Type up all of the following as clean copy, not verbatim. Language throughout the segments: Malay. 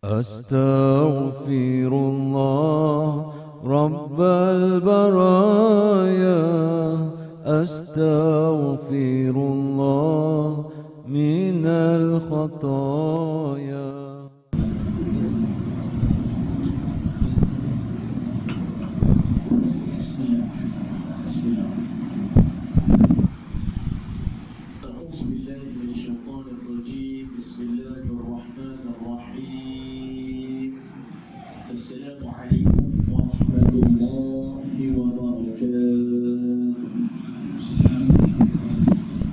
Astaghfirullah Rabbal baraya, Astaghfirullah minal khataya. Assalamualaikum warahmatullahi wabarakatuh.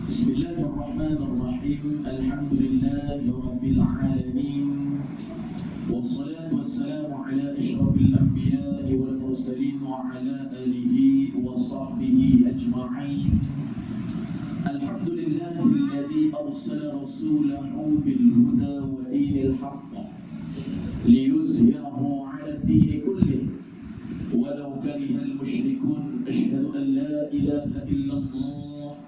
Bismillahirrahmanirrahim. Alhamdulillahi rabbil alamin. Wassalatu wassalamu ala asyrafil anbiya'i wal mursalin wa ala alihi wa sahbihi ajma'in. Alhamdulillahilladzi arsala rasulahu bil huda wa dinil haqq liyuzhirahu 'ala ad-din kullih walau karihal musyrikun. Asyhadu an la ilaha illallah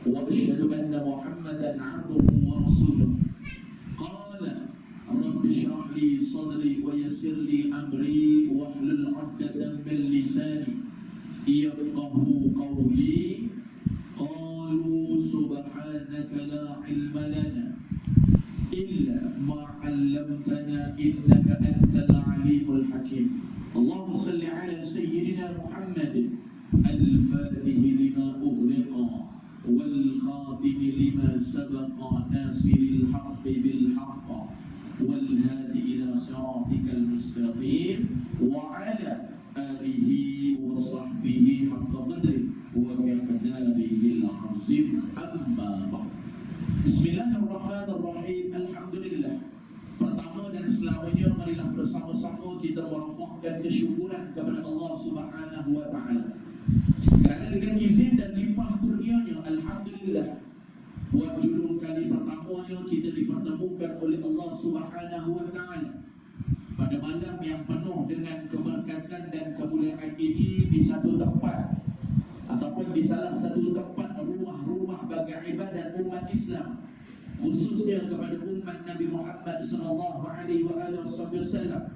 wa asyhadu anna Muhammadan 'abduhu wa rasuluh. Qala rabbi shrah li sadri wa yassir li amri wahlul 'uqdatam min lisani yafqahu qawli. Qalu subhanaka la 'ilma lana illa ma 'allamtana innaka antal 'alimul hakim. Allahumma salli ala sayyidina Muhammad al-fatihi lima ughliqa wal khatimi lima sabaqa nasiril haqqi bil haqq wal hadi ila siratikal mustaqim wa ala alihi wa sahbihi haqqa qadri wa miqdarihi al-'azim. Amma ba'd. Bismillahirrahmanirrahim. Alhamdulillah. Pertama dan selamanya marilah bersama-sama kita merafakkan kesyukuran kepada Allah Subhanahu wa taala. Kerana dengan izin dan limpah kurnianya, alhamdulillah, buat julung kali pertamanya kita dipertemukan oleh Allah Subhanahu wa taala pada malam yang penuh dengan keberkatan dan kemuliaan ini di satu tempat ataupun di salah satu tempat rumah-rumah bagi ibadat umat Islam, khususnya kepada umat Nabi Muhammad sallallahu alaihi wasallam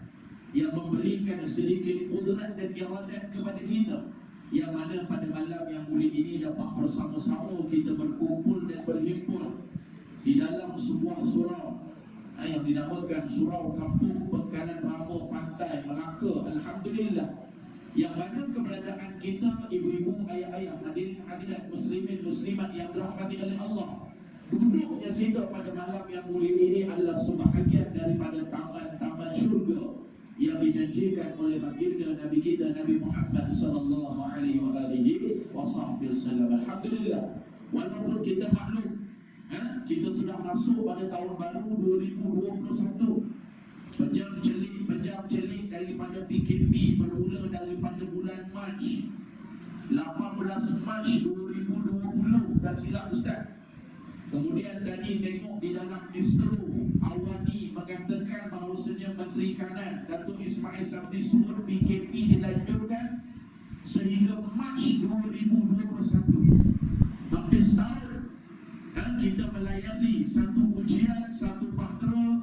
yang memberikan sedikit kudrat dan iradat kepada kita, yang mana pada malam yang mulia ini dapat bersama-sama kita berkumpul dan berhimpun di dalam sebuah surau yang dinamakan Surau Kampung Pengkalan Rama Pantai Melaka. Alhamdulillah, yang mana keberadaan kita, ibu-ibu, ayah-ayah, hadirin hadirat, muslimin muslimat yang dirahmati oleh Allah, duduknya kita pada malam yang mulia ini adalah sebahagian daripada taman-taman syurga yang dijanjikan oleh baginda Nabi kita Nabi Muhammad sallallahu alaihi wasallam. Alhamdulillah, walaupun kita maklum kita sudah masuk pada tahun baru 2021, Pejam-celik daripada PKP bermula daripada bulan Mac, 18 Mac 2020, tak silap Ustaz. Kemudian tadi tengok di dalam Istro Awani mengatakan bahawasanya Menteri Kanan Datuk Ismail Sabri sebut PKP dilanjutkan sehingga Mac 2021. Hampir setahun kita melayani satu ujian, satu bahtera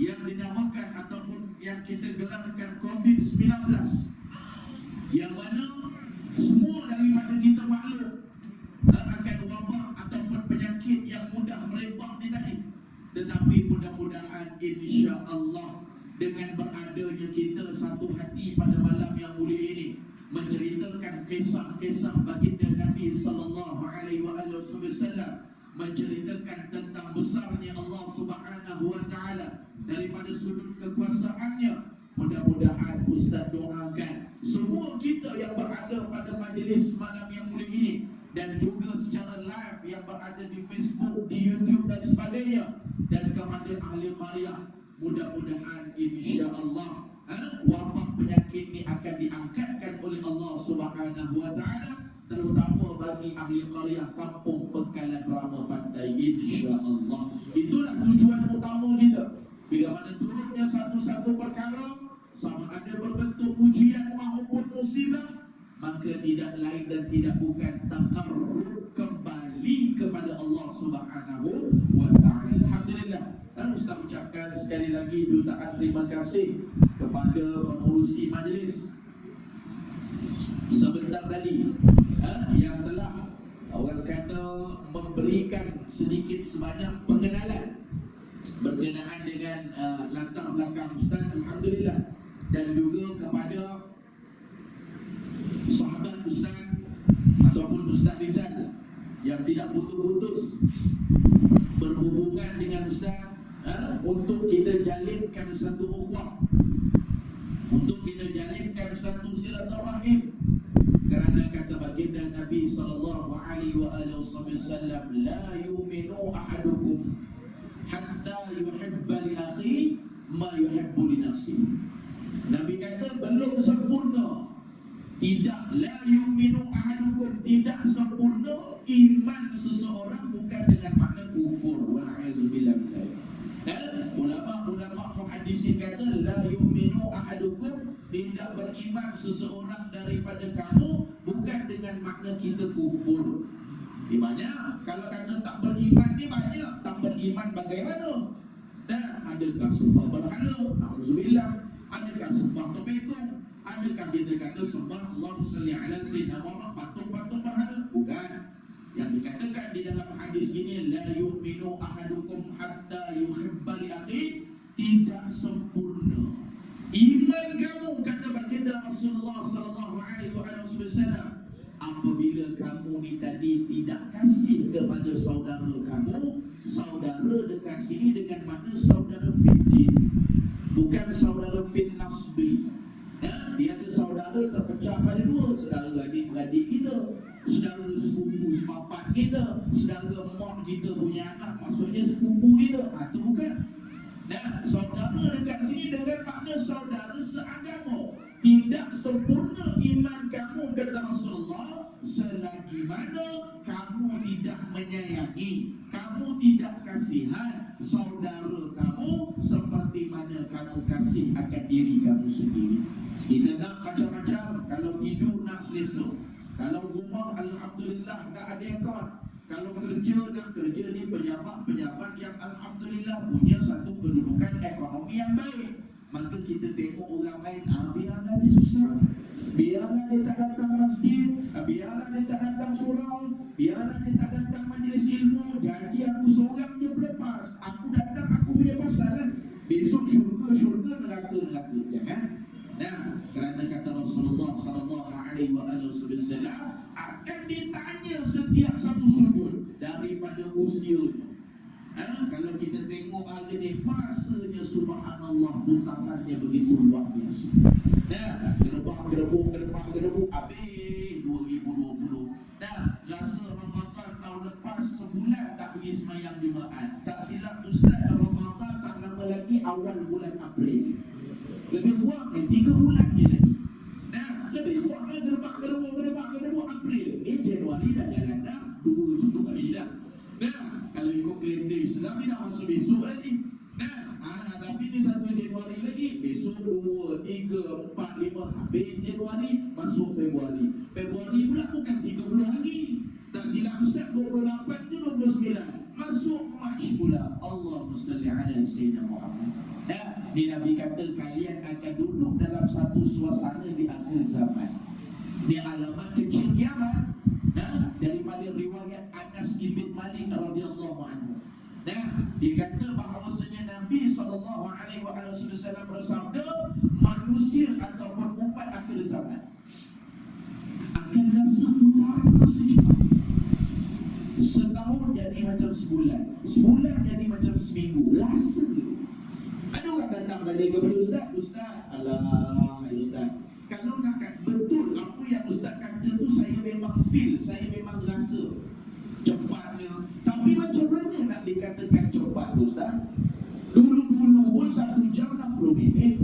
yang dinamakan ataupun yang kita gelarkan COVID-19, yang mana semua daripada kita maklum akan wabak ataupun penyakit yang mudah merebak ni tadi. Tetapi mudah-mudahan insya-Allah dengan beradanya kita satu hati pada malam yang mulia ini menceritakan kisah-kisah baginda Nabi sallallahu alaihi wasallam, menceritakan tentang besarnya Allah Subhanahu wa taala daripada sudut kekuasaannya. Mudah-mudahan Ustaz doakan semua kita yang berada pada majlis malam yang mulia ini dan juga secara live yang berada di Facebook, di YouTube dan sebagainya, dan kepada ahli qaryah, mudah-mudahan insya-Allah wabak penyakit ini akan diangkatkan oleh Allah Subhanahu wa taala, terutama bagi ahli qaryah Kampung Pengkalan Rama Pantai, insya-Allah. Itulah tujuan utama kita. Bila mana turunnya satu-satu perkara, sama ada berbentuk ujian maupun musibah, maka tidak lain dan tidak bukan takarrub kembali kepada Allah Subhanahu wa taala. Alhamdulillah. Dan Ustaz ucapkan sekali lagi jutaan terima kasih kepada pengurusi majlis sebentar tadi yang telah orang kata memberikan sedikit sebanyak pengenalan berkenaan dengan latar belakang Ustaz. Alhamdulillah. Dan juga kepada sahabat Ustaz ataupun Ustaz Rizal yang tidak putus-putus berhubungan dengan Ustaz untuk kita jalinkan satu ukhuwah, untuk kita jalinkan satu silaturahim. Kerana kata baginda Nabi sallallahu alaihi wasallam, la yu'minu ahadukum hatta yuhibba li akhi ma yuhibbu li nafsihi. Nabi kata belum sempurna, tidak, la yu'minu ahadukum, tidak sempurna iman seseorang bukan dengan makna kufur. Wal'ayazubillah. Ulama muhaddisin kata la yu'minu ahadukum, tidak beriman seseorang daripada kamu bukan dengan makna kita kufur. Banyak kalau kata tak beriman ni banyak, tak beriman bagaimana? Adakah sembah berhala? Alhamdulillah. Adakah sembah kepekong? Adakah kita kata sembah Allahumma salli ala sayyidina Muhammad, patung-patung berhala? Bukan. Yang dikatakan di dalam hadis ini, la yu'minu ahadukum hatta yuhibba li akhi, tidak sempurna iman kamu, kata baginda Rasulullah sallallahu alaihi wasallam, apabila kamu ni tadi tidak kasih kepada saudara kamu. Saudara dekat sini dengan makna saudara fiddin, bukan saudara fin nasbi. Dia ada saudara terpecah pada dua, saudara adik-beradik kita, saudara sepupu sepapat kita, saudara mak kita punya anak, maksudnya sepupu kita. Itu bukan. Saudara dekat sini dengan makna saudara seagama. Tidak sempurna iman kamu, kata Rasulullah, selagi mana kamu tidak menyayangi, kamu tidak kasihan saudara kamu seperti mana kamu kasih akan diri kamu sendiri. Kita nak macam-macam, kalau tidur nak selesa, kalau rumah alhamdulillah nak ada aircon, kalau kerja nak kerja di pejabat-pejabat yang alhamdulillah punya satu kedudukan ekonomi yang baik. Maka kita tengok orang lain, biarlah dia susah, biarlah dia tak datang masjid, biarlah dia tak datang surau, biarlah dia tak datang majlis ilmu, jadi aku seorang je berlepas, aku datang aku punya pasal kan. Besok syurga, neraka, jangan. Kerana kata Rasulullah sallallahu alaihi wasallam, akan ditanya setiap satu sudut daripada usianya. Kalau kita tengok hari ni, masanya subhanallah, putarannya begitu luar biasa. Gerebak-gerebuk habis 2020. Rasa Ramadan tahun lepas sebulan tak pergi semayang Jumaat. Tak silap Ustaz, Ramadan tak lama lagi awal bulan April. Lebih kurang 3 bulan ni lagi. Lebih kurang gerebak-gerebuk April. Ni Januari dah jalan dah, 2 Januari dah. Kalau ikut kalender Islam ni dah masuk besok lagi. Tapi ni 1 Januari lagi, besok 2, 3, 4, 5, habis Januari, masuk Februari. Februari pula bukan 30 hari. Tak silap Ustaz, 28 ke 29. Masuk Mac pula. Allahumma salli ala sayyidina Muhammad. Ni Nabi kata kalian akan duduk dalam satu suasana di akhir zaman. Ni alamat kecil kiamat. Daripada riwayat Anas bin Malik radhiyallahu anhu. Dia kata bahawasanya Nabi sallallahu alaihi wasallam bersabda, manusia ataupun umat akhir zaman akan rasa putaran masa cepat. Setahun jadi macam sebulan, sebulan jadi macam seminggu. Rasa ada orang datang balik kepada Ustaz, alah Ustaz, kalau nak kata betul apa yang Ustaz kata tu, saya memang feel, saya memang rasa cepatnya. Tapi macam mana nak dikatakan cepat Ustaz? Dulu-dulu pun 1 jam 60 minit,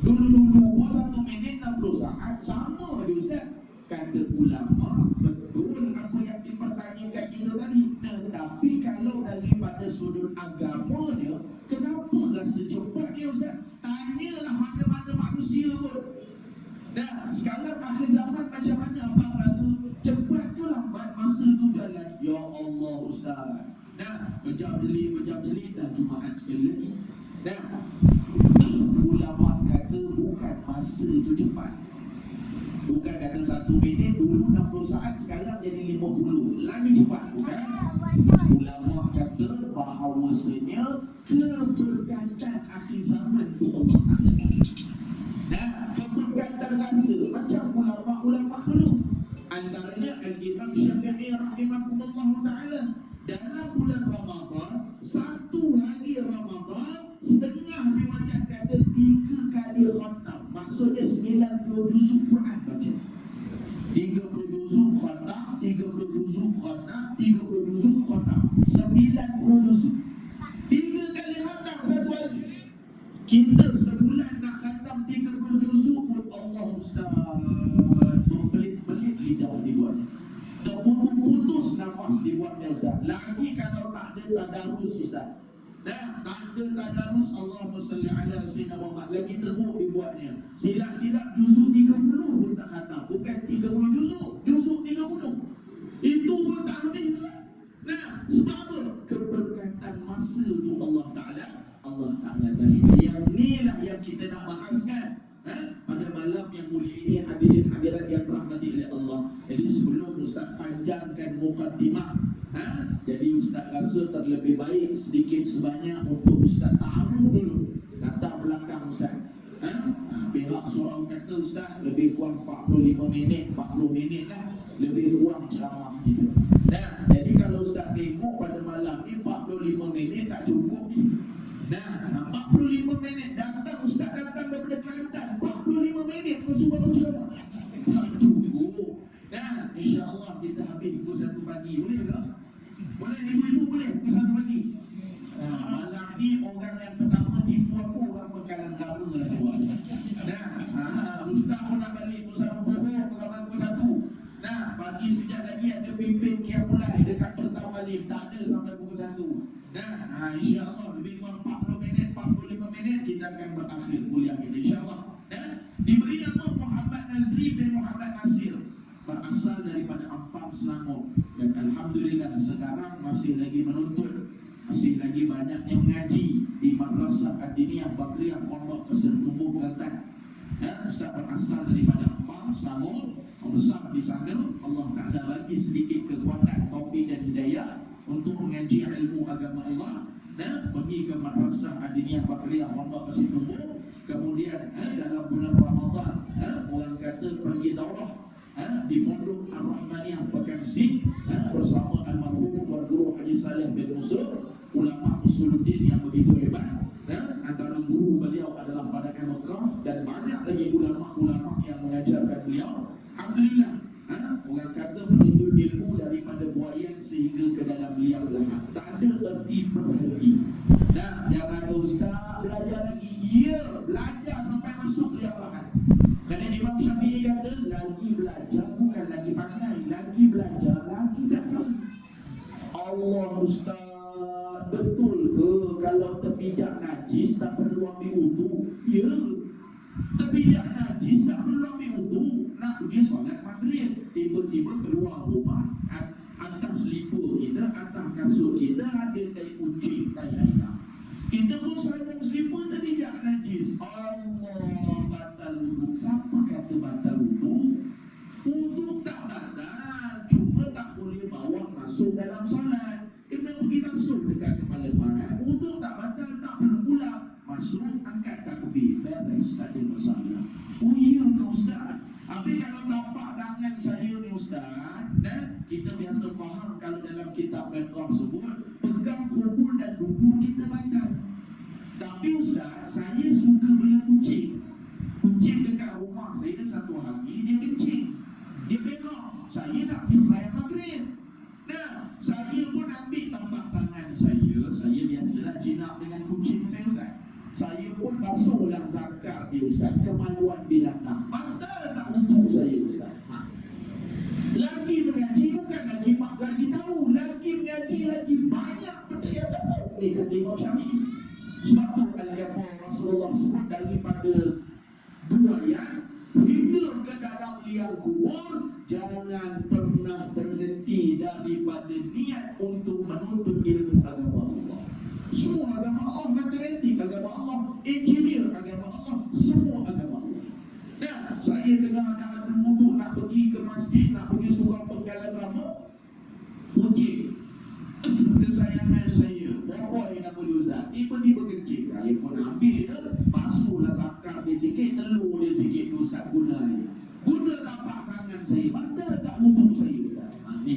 dulu-dulu pun 1 minit 60 saat, sama je Ustaz. Kata ulama, betul apa yang dipertanyakan kita tadi. Tetapi kalau daripada sudut agamanya, kenapa rasa cepat ni Ustaz? Tanyalah mana-mana manusia pun. Sekarang akhir zaman macam mana? Abang rasa cepat ke lambat masa tu jalan? Ya Allah Ustaz, Nah, pejam-jelit dah Jumaat sekali lagi. Nah, ulama kata bukan masa tu cepat. Bukan kata 1 minit dulu 60 saat, sekarang jadi 50. Lagi cepat, bukan? Ulama kata bahawasanya keberkatan akhir zaman tu Allah Ta'ala. Nah, keberkatan rasa macam ulama-ulama dulu. Antaranya Al-Imam Syafi'i rahimahullah ta'ala, dalam bulan Ramadan, 1 hari Ramadan, setengah riwayat kata 3 kali khatam. Maksudnya 90 juzuk Quran baca. 30 juzuk khatam, 30 juzuk khatam, 30 juzuk khatam, 90 juzuk. 3 kali khatam 1 hari. Kita sebulan nak khatam 30 juzuk pun Allah Ustaz, mempelit-pelit lidah dibuat. Terputus-putus nafas dibuatnya Ustaz. Lagi kalau tak ada tadarus Ustaz. Dah tak ada tadarus, Allahumma salli ala sayyidina Muhammad, lagi teruk dibuatnya. Silap-silap juzuk 30 pun tak khatam. Bukan 30 juzuk, juzuk 30. Itu pun tak habis. Nah, sebab apa? Keberkatan masa tu Allah Ta'ala tadi. Yang inilah yang kita nak bahaskan pada malam yang mulia ini, hadirin hadirat yang rahmati oleh Allah. Jadi sebelum Ustaz panjangkan mukaddimah, jadi Ustaz rasa terlebih baik sedikit sebanyak untuk Ustaz ta'aruf dulu latar belakang Ustaz. Pihak surau kata Ustaz lebih kurang 45 minit, 40 minit lah lebih kurang ceramah gitu. Nah, jadi kalau Ustaz tengok pada malam ni 45 minit tak cukup ni. Nah, 45 minit datang Ustaz datang daripada Kelantan, 45 minit kau suruh aku ceramah. Tak cukup. Nah, insya-Allah kita habis pukul 1 pagi, boleh tak? Boleh, ibu-ibu boleh pukul 1 pagi. Nah, malam ni orang yang pertama tipu aku orang Pekalan Garu lah tu. Nah, Ustaz pun nak balik pukul 1 bohong sampai pukul 1. Nah, pagi sekejap lagi ada pimpin Qiyamulai dekat pertama Lim, tak ada sampai pukul 1. Nah, insya-Allah lebih kurang 40 minit, 45 minit kita akan berakhir kuliah kita insya-Allah. Diberi nama Muhammad Nazri bin Muhammad Nasir, berasal daripada Ampang, Selangor, dan alhamdulillah sekarang masih lagi menuntut, masih lagi banyak yang mengaji di Madrasah Ad-Diniyah Bakriyah Pondok Kesed Tumbuh Kelantan. Ustaz berasal daripada Ampang, Selangor, besar di sana. Allah Ta'ala bagi sedikit kekuatan, taufik dan hidayah untuk mengaji ilmu agama Allah, dan pergi ke Madrasah Ad-Diniyah Bakriyah Pondok Kesed Tumbuh. Kemudian dalam bulan Ramadan orang kata pergi daurah di Pondok Ar-Rahmaniyah Pekangsing bersama almarhum Tuan Guru Haji Saleh bin Musa, ulama Usuluddin yang begitu hebat. Antara guru beliau adalah pada Mekah, dan banyak lagi ulama-ulama yang mengajarkan beliau. Alhamdulillah, orang kata menuntut ilmu daripada buayan sehingga ke dalam liang lahat, tak ada erti berhenti. Nah, jangan kata Ustaz belajar lagi. Ya, belajar sampai masuk liang lahat. Kerana Imam Syafi'i kata lagi belajar bukan lagi pandai, lagi belajar lagi dapat. Allah Ustaz, betul ke kalau terpijak najis tak perlu ambil wudu? Ya, terpijak najis tak perlu ambil wudu. Nak pergi solat maghrib, tiba-tiba keluar rumah, atas selipar kita, atas kasut kita ada tai kucing, tai ayam. Kita pun seragam selipar terpijak najis. Allah, batal wudu. Siapa kata batal wudu? Wudu tak batal, cuma tak boleh bawa masuk dalam solat. Kita pergi masuk dekat kepala mat, wudu tak batal, tak perlu pulang. Masuk, angkat takbir, beres, tak ada masalah. Oh iya ke Ustaz? Habis kalau tapak tangan saya ni Ustaz, kita biasa faham kalau dalam kitab fiqh sebut pegang kubur dan dubur kita batal. Tapi Ustaz, saya suka bela kucing. Kucing dekat rumah saya satu hari dia kencing, dia berak. Saya nak pergi sembahyang maghrib. Nah, saya pun ambil tapak tangan saya biasalah jinak dengan kucing saya Ustaz. Saya pun basuhlah zakat dia Ustaz, kemaluan binatang. Batal tak untuk saya Ustaz. Lagi mengaji bukan lagi tahu, lagi mengaji lagi banyak benda yang tak tahu. Ini kata Imam Syafi'i. Sebab tu al-Yaqah Rasulullah sebut daripada buayan hingga ke dalam liang kubur, jangan pernah berhenti daripada niat untuk menuntut ilmu agama Allah, semua agama Allah. Nah, saya tengah ada untuk nak pergi ke masjid, nak pergi surau penggalan rama, kucing kesayangan saya, boy nama dia Ustaz, tiba-tiba kencing. Saya pun ambil, basuhlah zakar dia sikit, telur dia sikit, Ustaz guna tapak tangan saya, batal tak wuduk saya Ustaz. Ni.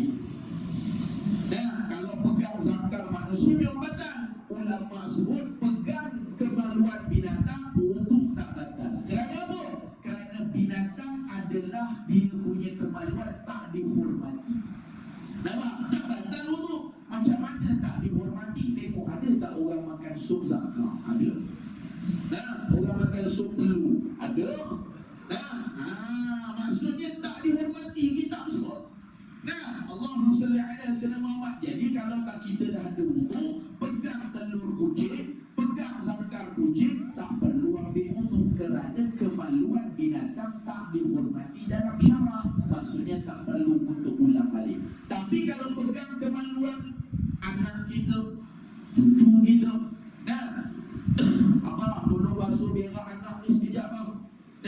Nah, kalau pegang zakar manusia yang batal, ulama sebut pegang kemaluan binatang wuduk tak batal. Kerana apa? Kerana binatang adalah dia punya kemaluan tak dihormati. Nampak? Tak batal wuduk. Macam mana tak dihormati? Tengok ada tak orang makan sup zakar? Ada. Nah, orang makan sup telur? Ada. Nah, maksudnya tak dihormati kita sebut. Nah, Allahumma salli ala sayyidina Muhammad. Jadi kalau tak kita dah ada wuduk, pegang telur kucing, pegang zakar kucing, tak perlu ambil wuduk kerana kemaluan binatang tak dihormati dalam syarak. Maksudnya tak perlu untuk ulang balik. Tapi kalau pegang kemaluan anak kita, cucu kita, nah, abang tolong basuh berak anak ni sekejap bang.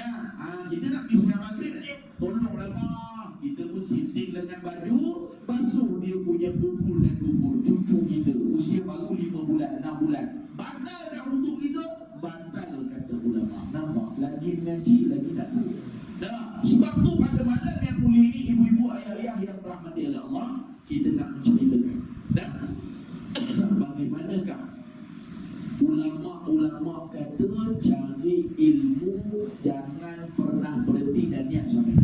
Nah, kita nak pergi sembahyang maghrib ni, tolonglah bang. Kita pun sising dengan baju, basuh dia punya bubul dan dubur cucu kita, usia baru 5 bulan, 6 bulan. Batal tak untuk kita? Batal kata ulama. Nampak? Lagi mengaji, lagi tak tahu. Nah, sebab tu pada malam yang mulia ini, ibu-ibu, ayah-ayah yang rahmati oleh Allah, kita nak menceritakan. Dan bagaimanakah ulama-ulama kata cari ilmu jangan pernah berhenti dan niat sampai.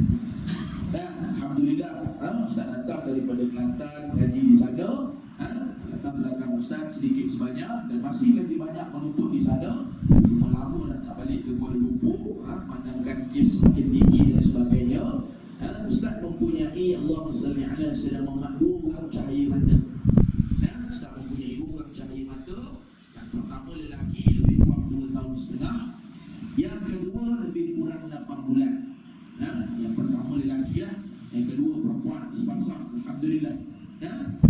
Dan Alhamdulillah, Ustaz datang daripada Kelantan, ngaji di sana. Datang belakang Ustaz sedikit sebanyak dan masih lagi banyak menuntut di sana. Cuma lama dah tak balik ke Kuala Lumpur, pandangkan kes makin tinggi dan sebagainya. Ustaz mempunyai, Allahumma salli ala sayyidina Muhammad, 2 orang cahaya mata. Ustaz mempunyai 2 orang cahaya mata. Yang pertama lelaki lebih kurang 2 tahun setengah. Yang kedua lebih kurang 8 bulan. Yang pertama lelaki lah, yang kedua perempuan sepasang. Alhamdulillah.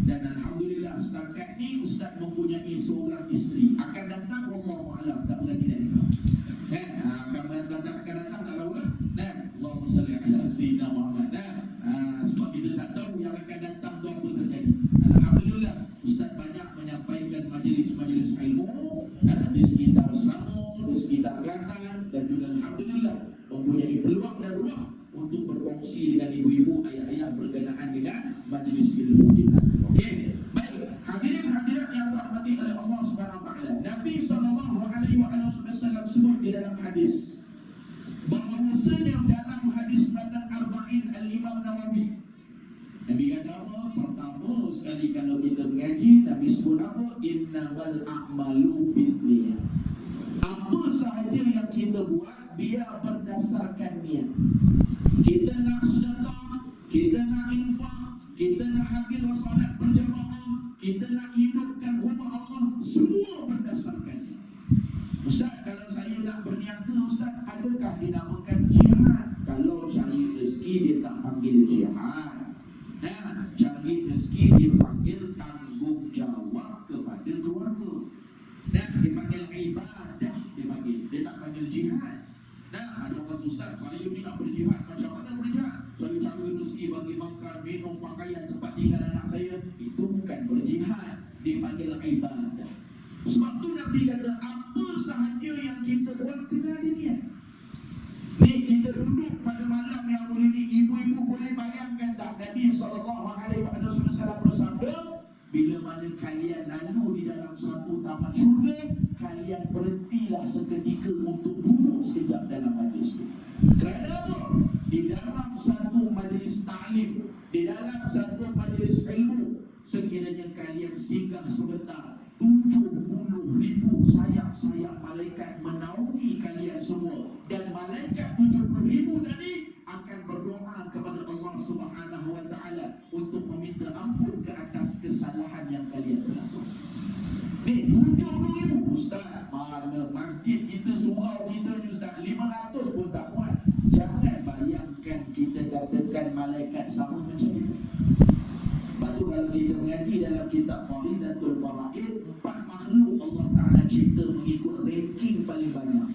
Dan Alhamdulillah setakat ni Ustaz mempunyai seorang isteri. Akan datang wallahu a'lam, tak berani nak nikah. Akan datang tak tahu lah. Allahumma salli ala sayyidina Muhammad. Sebab kita tak tahu yang akan datang tu apa terjadi. Alhamdulillah Ustaz banyak menyampaikan majlis-majlis ilmu di sekitar Selangor, di sekitar Kelantan, dan juga Alhamdulillah mempunyai peluang dan ruang untuk berkongsi dengan ibu-ibu, ayah-ayah berkenaan dengan majlis ilmu kita. Okey, baik. Hadirin hadirat yang dirahmati oleh Allah Subhanahu wa taala. Nabi sallallahu alaihi wasallam sebut di dalam hadis bahawasanya dalam hadis matan arba'in al-Imam Nawawi, Nabi kata apa? Pertama sekali kalau kita mengaji, Nabi sebut apa? Innamal a'malu binniyat. Apa sahaja yang kita buat, biar berdasarkan niat. Kita nak sedekah, kita nak infak, kita nak hadir solat berjamaah, kita nak hidupkan rumah Allah, semua berdasarkan niat. Ustaz, kalau saya nak berniaga, Ustaz, adakah dinamakan jihad? Kalau cari rezeki, dia tak panggil jihad. Cari rezeki, dia panggil tanggungjawab kepada keluarga. Dia panggil ibadah, dia tak panggil jihad. Ada orang Ustaz, saya ni nak berjihad. Macam mana berjihad? Saya cari rezeki bagi makan, minum, pakaian, tempat tinggal anak saya. Itu bukan berjihad, dia panggil ibadah. Sebab tu Nabi kata, apa sahaja yang kita buat kena ada niat. Ni kita duduk pada malam yang mulia ni, ibu-ibu boleh bayangkan tak? Nabi SAW bersabda, bila mana kalian lalu di dalam suatu taman syurga, kalian berhentilah seketika untuk duduk sekejap dalam majlis itu. Kerana apa? Di dalam satu majlis ta'lim, di dalam satu majlis ilmu, sekiranya kalian singgah sebentar, 70,000 sayap-sayap malaikat menaungi kalian semua. Dan malaikat 70,000 tadi akan berdoa kepada Allah Subhanahu wa taala untuk meminta ampun ke atas kesalahan yang kalian lakukan. Ni 70,000 Ustaz, mana masjid kita, surau kita ni Ustaz, 500 pun tak muat. Jangan bayangkan kita katakan malaikat sama macam itu. Lepas tu kalau kita mengaji dalam kitab Faridatul Faraid, 4 makhluk Allah Ta'ala cipta mengikut ranking paling banyak.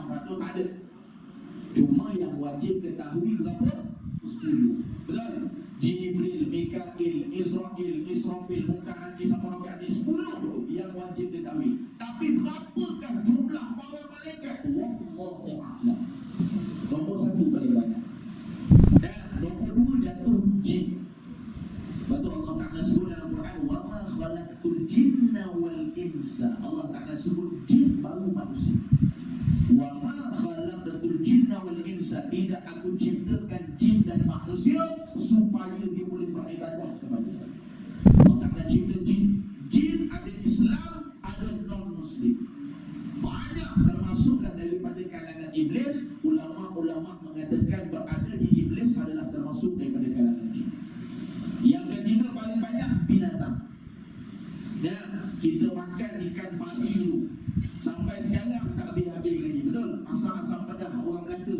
600 tak ada. Cuma yang wajib ketahui berapa? 10. Betul? Jibril, Mikail, Israfil, Munkar Nakir sampai Rakaat 10 yang wajib ketahui. Tapi berapakah jumlah para malaikat? Wallahu a'lam. Nombor 1 paling banyak. Dan nombor 2 jatuh jin. Betul Allah Ta'ala sebut dalam Quran, wa ma khalaqtul jinna wal insa. Allah Ta'ala sebut jin baru manusia. Wa ma khalaqtul jinna wal insa, tidak aku ciptakan jin dan manusia supaya dia boleh beribadah kepada Allah. Allah Ta'ala cipta jin. Jin ada Islam, ada non-Muslim. Banyak termasuklah daripada kalangan iblis. Ulama-ulama mengatakan beradanya iblis adalah termasuk daripada kalangan jin. Yang ketiga paling banyak binatang. Dan kita makan ikan pari dulu sampai sekarang tak habis-habis lagi. Betul? Asam-asam pedas orang Melaka.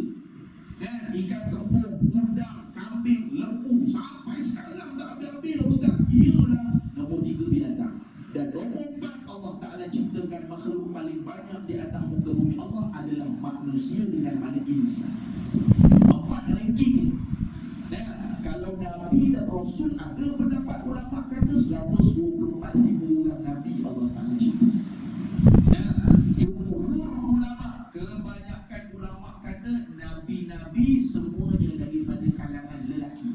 Dan ikan kembung, udang, kambing, lembu sampai sekarang tak habis-habis lah Ustaz. Iyalah. Nombor 3 binatang. Dan nombor 4 Allah Ta'ala ciptakan makhluk paling banyak di atas muka bumi Allah adalah manusia dengan mana insan. 4 ranking ni. Dan kalau Nabi dan Rasul, ada pendapat ulama kata 124,000 orang Nabi Allah Ta'ala cipta. Dan jumhur ulama, kebanyakan ulama kata Nabi-Nabi semuanya daripada kalangan lelaki.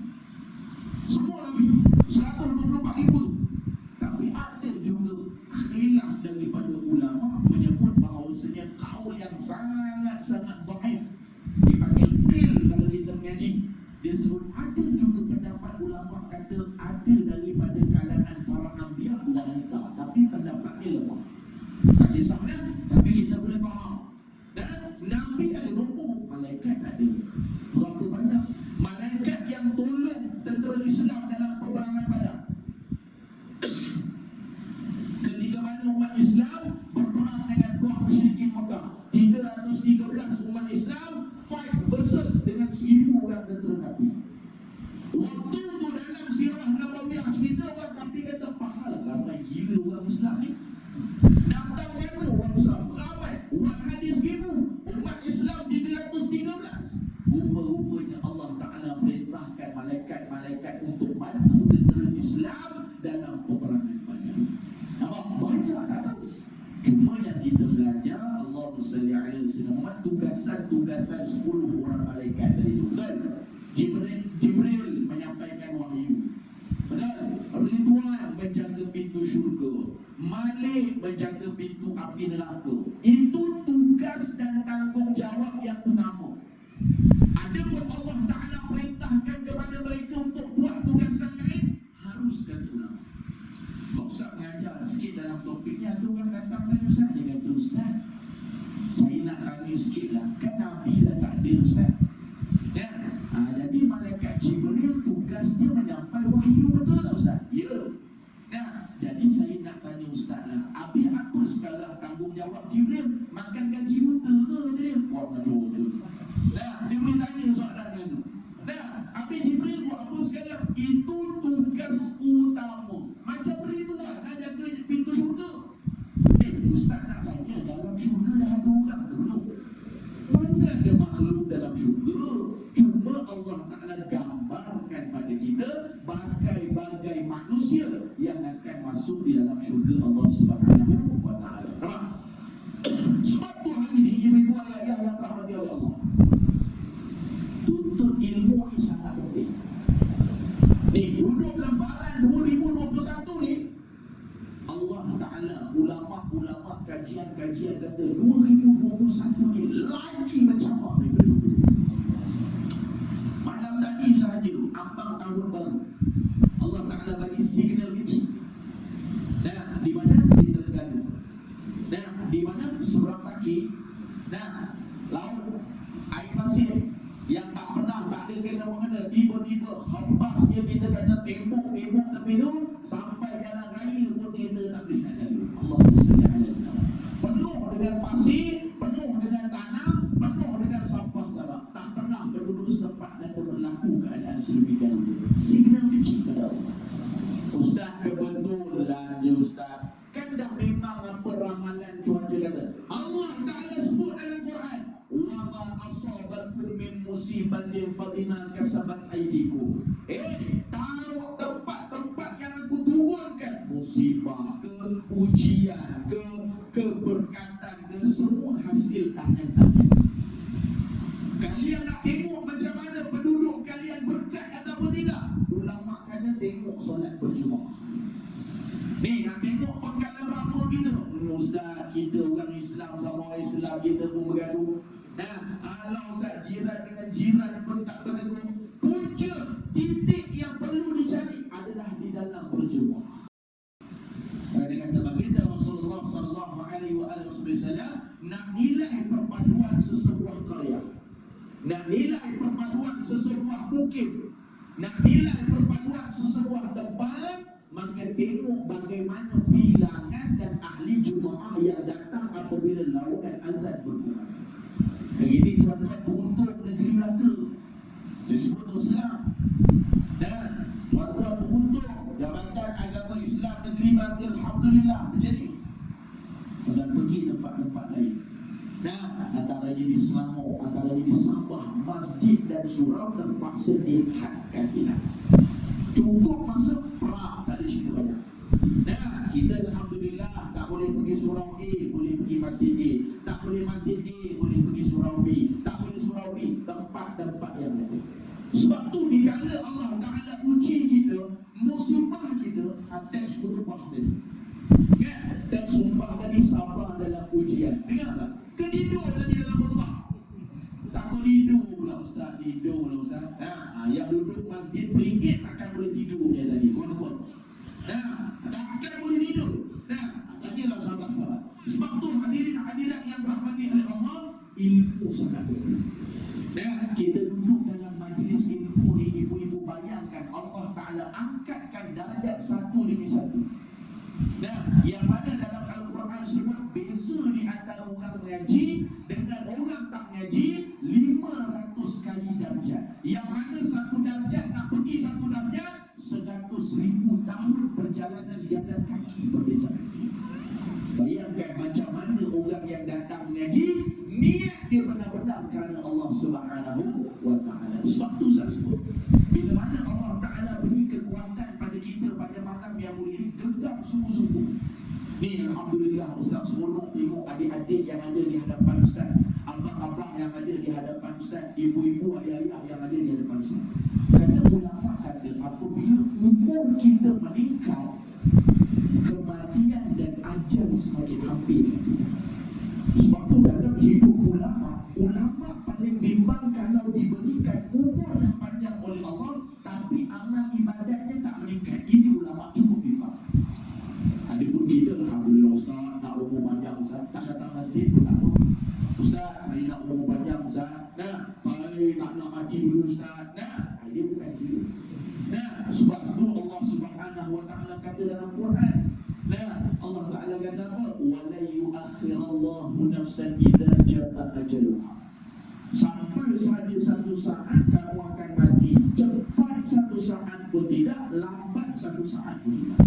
Semua Nabi 124,000. Tapi ada juga khilaf daripada ulama menyebut bahawasanya kaul yang sangat-sangat dhaif, dipanggil qil kalau kita mengaji. Dia sebut ada juga pendapat ulama kata ada daripada kalangan para anbiya wanita, tapi pendapatnya lemah. Tak kisahlah, tapi kita boleh faham. Dan Nabi ada nombor, malaikat ada. Berapa banyak malaikat yang tolong tentera Islam dalam peperangan Badar? Ketika mana umat Islam berperang dengan kaum musyrikin Makkah, 313 umat Islam fight versus dengan 1000 orang tentera Nabi. Waktu tu dalam sirah Nabawiyah cerita orang kafir kata pahal ramai gila orang Islam ni. Datang mana orang Islam? Ramai. Umat hadis 1000, umat Islam 313. Rupa-rupanya Allah Ta'ala perintahkan malaikat-malaikat untuk bantu tentera Islam dalam peperangan Badar. Nampak? Banyak tak tahu. Cuma yang kita belajar Allahumma salli alaihi wasallam, tugasan 10 orang malaikat tadi itu. Betul? Jibril menyampaikan wahyu. Betul? Ridwan menjaga pintu syurga, Malik menjaga pintu api neraka. Itu tugas dan tanggungjawab yang utama. Adapun Allah Ta'ala perintahkan kepada mereka untuk buat tugasan lain, harus kata ulama. Ustaz mengajar sikit dalam topiknya, ada orang datang tanya Ustaz, dia kata Ustaz, saya nak tanya sikit lah, kan Nabi dah tak ada Ustaz. Ya? Jadi malaikat Jibril tugasnya menyampai wahyu, betul tak Ustaz? Ya. Nah, jadi saya nak tanya Ustaz lah, habis apa sekarang tanggungjawab Jibril? Makan gaji buta ke dia? Wah, betul. Nah, dia boleh tanya soalan itu. Nah, habis Jibril buat apa sekarang? Itu tugas utama. Macam Ridwan nak jaga pintu syurga. Ustaz nak tanya, dalam syurga dah ada orang ke belum? Mana ada makhluk dalam syurga? Cuma Allah Ta'ala gambarkan pada kita bagai-bagai manusia yang akan masuk di dalam syurga Allah Subhanahu wa Ta'ala. Sebab tu hari ini ibu-ibu ayah yang rahmati oleh Allah, tuntut ilmu ni sangat penting. Ni duduk lembaran 2021 ni, Allah Ta'ala, ulama-ulama kajian-kajian kata 2021 ni lagi mencabar daripada dulu. Malam tadi sahaja ambang tahun baru, Allah Ta'ala bagi signal kecil. Dan di mana? Di Terengganu. Dan di mana? Seberang kaki. Dan laut, air pasir yang tak pernah, tak ada kena-mengena, tiba-tiba hembasnya kita kata tembok-tembok tepi tu sampai jalan raya pun kita tak boleh nak jalan. Allahumma salli ala Muhammad. Penuh dengan pasir, penuh dengan tanah, penuh dengan sampah salah. Tak pernah penduduk setempat dan berlaku keadaan sedemikian itu. Signal kecil pada Allah. Ustaz, kebetulan je Ustaz, kan dah memang apa ramalan cuaca kata. Allah Ta'ala sebut dalam Quran, musibatin fa bima kasabat aydikum. Tahu tempat-tempat yang aku turunkan musibah ke ujian ke keberkatan ke semua hasil tangan-tangan. Kalian nak tengok macam mana penduduk kalian berkat ataupun tidak? Ulama kata tengok solat berjemaah. Ni nak tengok perkara ramai kita. Ustaz, kita orang Islam sama orang Islam kita pun bergaduh. Alah Ustaz, jiran dengan jiran pun tak bergaduh. Punca titik yang perlu dicari adalah di dalam berjemaah. Dia kata baginda Rasulullah sallallahu alaihi wasallam nak nilai perpaduan sesebuah karya, nak nilai perpaduan sesebuah bukit, nak nilai perpaduan sesebuah tempat, maka tengok bagaimana bilangan dan ahli jemaah yang datang apabila lawan azan berkumandang. Ini tuan-tuan beruntung negeri Melaka. Saya sebut terus terang. Dan tuan-tuan beruntung Jabatan Agama Islam Negeri Melaka, alhamdulillah berjaya. Dan pergi tempat-tempat lain. Antaranya di Selangor, antaranya di Sabah, masjid dan surau terpaksa dihadkan hilang. Cukup masa Perak, tak ada cerita banyak. Kita alhamdulillah tak boleh pergi surau A, boleh pergi masjid A. Tak boleh masjid A, boleh pergi surau B. Tak boleh surau B, tempat-tempat yang lain. Sebab tu dikala Allah Ta'ala uji kita, musibah kita, teks berubah tadi. Teks sumpah tadi sabar dalam ujian. Dengar tak? Ketidur tadi dalam khutbah. Tak kau tidur pula Ustaz, tidur pula Ustaz. Yang duduk masjid beringgit takkan boleh tidur dia tadi, confirm. Takkan boleh tidur. Tanyalah sahabat-sahabat. Sebab tu hadirin hadirat yang dirahmati oleh Allah, ilmu sangat penting. Kita duduk dalam majlis ilmu ni, ibu-ibu bayangkan Allah Ta'ala angkatkan darjat satu demi satu. Yang mana dalam Al-Quran sebut beza di antara orang mengaji dengan orang tak mengaji 500 kali darjat. Yang mana satu darjat nak pergi satu darjat 100,000 tahun perjalanan jalan kaki perbezaan. Bayangkan macam mana orang yang datang mengaji, niat dia benar-benar kerana Allah Subhanahu wa Ta'ala. Sebab tu saya sebut, bila mana Allah Ta'ala beri kekuatan pada kita pada malam yang mulia ini, gegar sungguh-sungguh. Ni alhamdulillah Ustaz, seronok tengok adik-adik yang ada di hadapan Ustaz, abang-abang yang ada di hadapan Ustaz, ibu-ibu, ayah-ayah yang ada di hadapan Ustaz. Kerana ulama kata apabila umur kita meningkat, kematian dan ajal semakin hampir. Sebab tu dalam hidup ulama paling bimbang kalau diberikan umur yang panjang oleh Allah tapi amal ibadatnya tak meningkat. Ini ulama cukup bimbang. Adapun kita alhamdulillah Ustaz, nak umur panjang Ustaz, tak datang masjid pun tak apa. Ustaz, saya nak umur panjang Ustaz. Saya tak nak mati dulu Ustaz. Dia bukan hidup. Sebab tu Allah Subhanahu wa Ta'ala kata dalam Quran, Allah Ta'ala kata apa? وَلَا يُؤَخِّرَ اللَّهُ نَفْسًا إِذَا جَاءَ أَجَلُهَا. Sampai sahaja satu saat kamu akan mati. Cepat satu saat pun tidak, lambat satu saat pun tidak.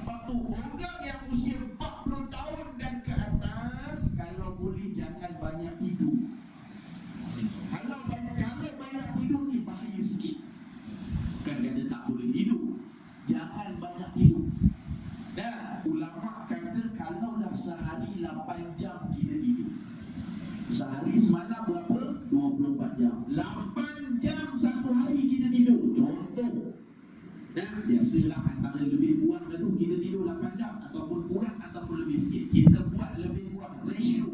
Waktu orang yang usia 40 tahun dan ke atas, kalau boleh jangan banyak tidur. Kalau banyak tidur ni bahaya sikit. Kan kata tak boleh tidur, jangan banyak tidur. Ulama kata kalau dah sehari 8 jam kita tidur, sehari semalam berapa? 24 jam. 8 jam satu hari kita tidur. Contoh, biasalah antara lebih kurang tu kita tidur 8 jam ataupun kurang ataupun lebih sikit. Kita buat lebih kurang ratio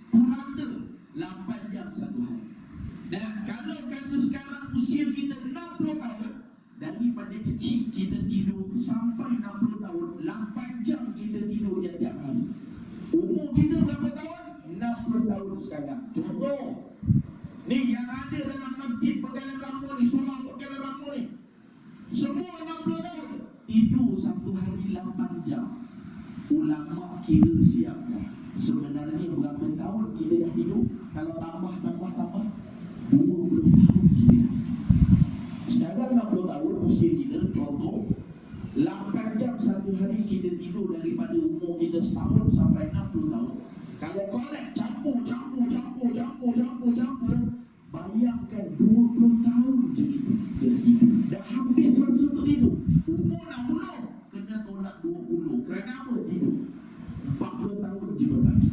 kurang tu 8 jam satu hari. Kalau kata sekarang usia kita 60 tahun, daripada kecil kita tidur sampai 60 tahun, 8 jam kita tidur tiap hari. Umur kita berapa tahun? 60 tahun sekarang. Contoh, ni yang ada dalam masjid Pegalan Rambut ni, surau Pegalan Rambut ni, semua 60 tahun, tidur satu hari 8 jam. Ulama kira siap dah. Sebenarnya berapa tahun kita dah tidur? Kalau tambah 20 tahun kita. Sekarang 60 tahun usia kita, contoh 8 jam satu hari kita tidur daripada umur kita setahun sampai 60 tahun. Kalau collect campur Bayangkan 20 tahun je kita hidup. Dah habis masa untuk hidup. Umur 60 kena tolak 20. Kerana apa? Hidup 40 tahun je berbagi.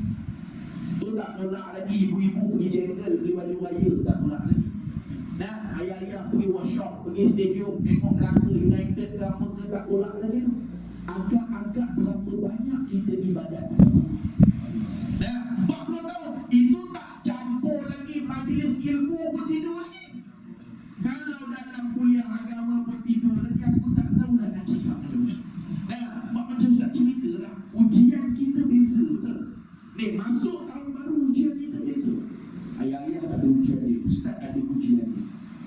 Tu tak tolak lagi. Ibu-ibu pergi jengkel beli baju raya, tak tolak lagi. Nah, ayah-ayah pergi workshop, pergi stadium, tengok Melaka United ke apa ke, tak tolak lagi tu. Agak-agak berapa banyak kita ibadat. Nah, 40 tahun itu tak campur lagi majlis ilmu pun tidur lagi. Kalau dalam kuliah agama pun tidur lagi, aku tak tahu lah nak cakap macam mana. Nah, macam Ustaz cerita lah, ujian kita beza, betul? Ni, masuk tahun baru ujian kita beza. Ayah-ayah ada ujian dia, Ustaz ada ujian dia.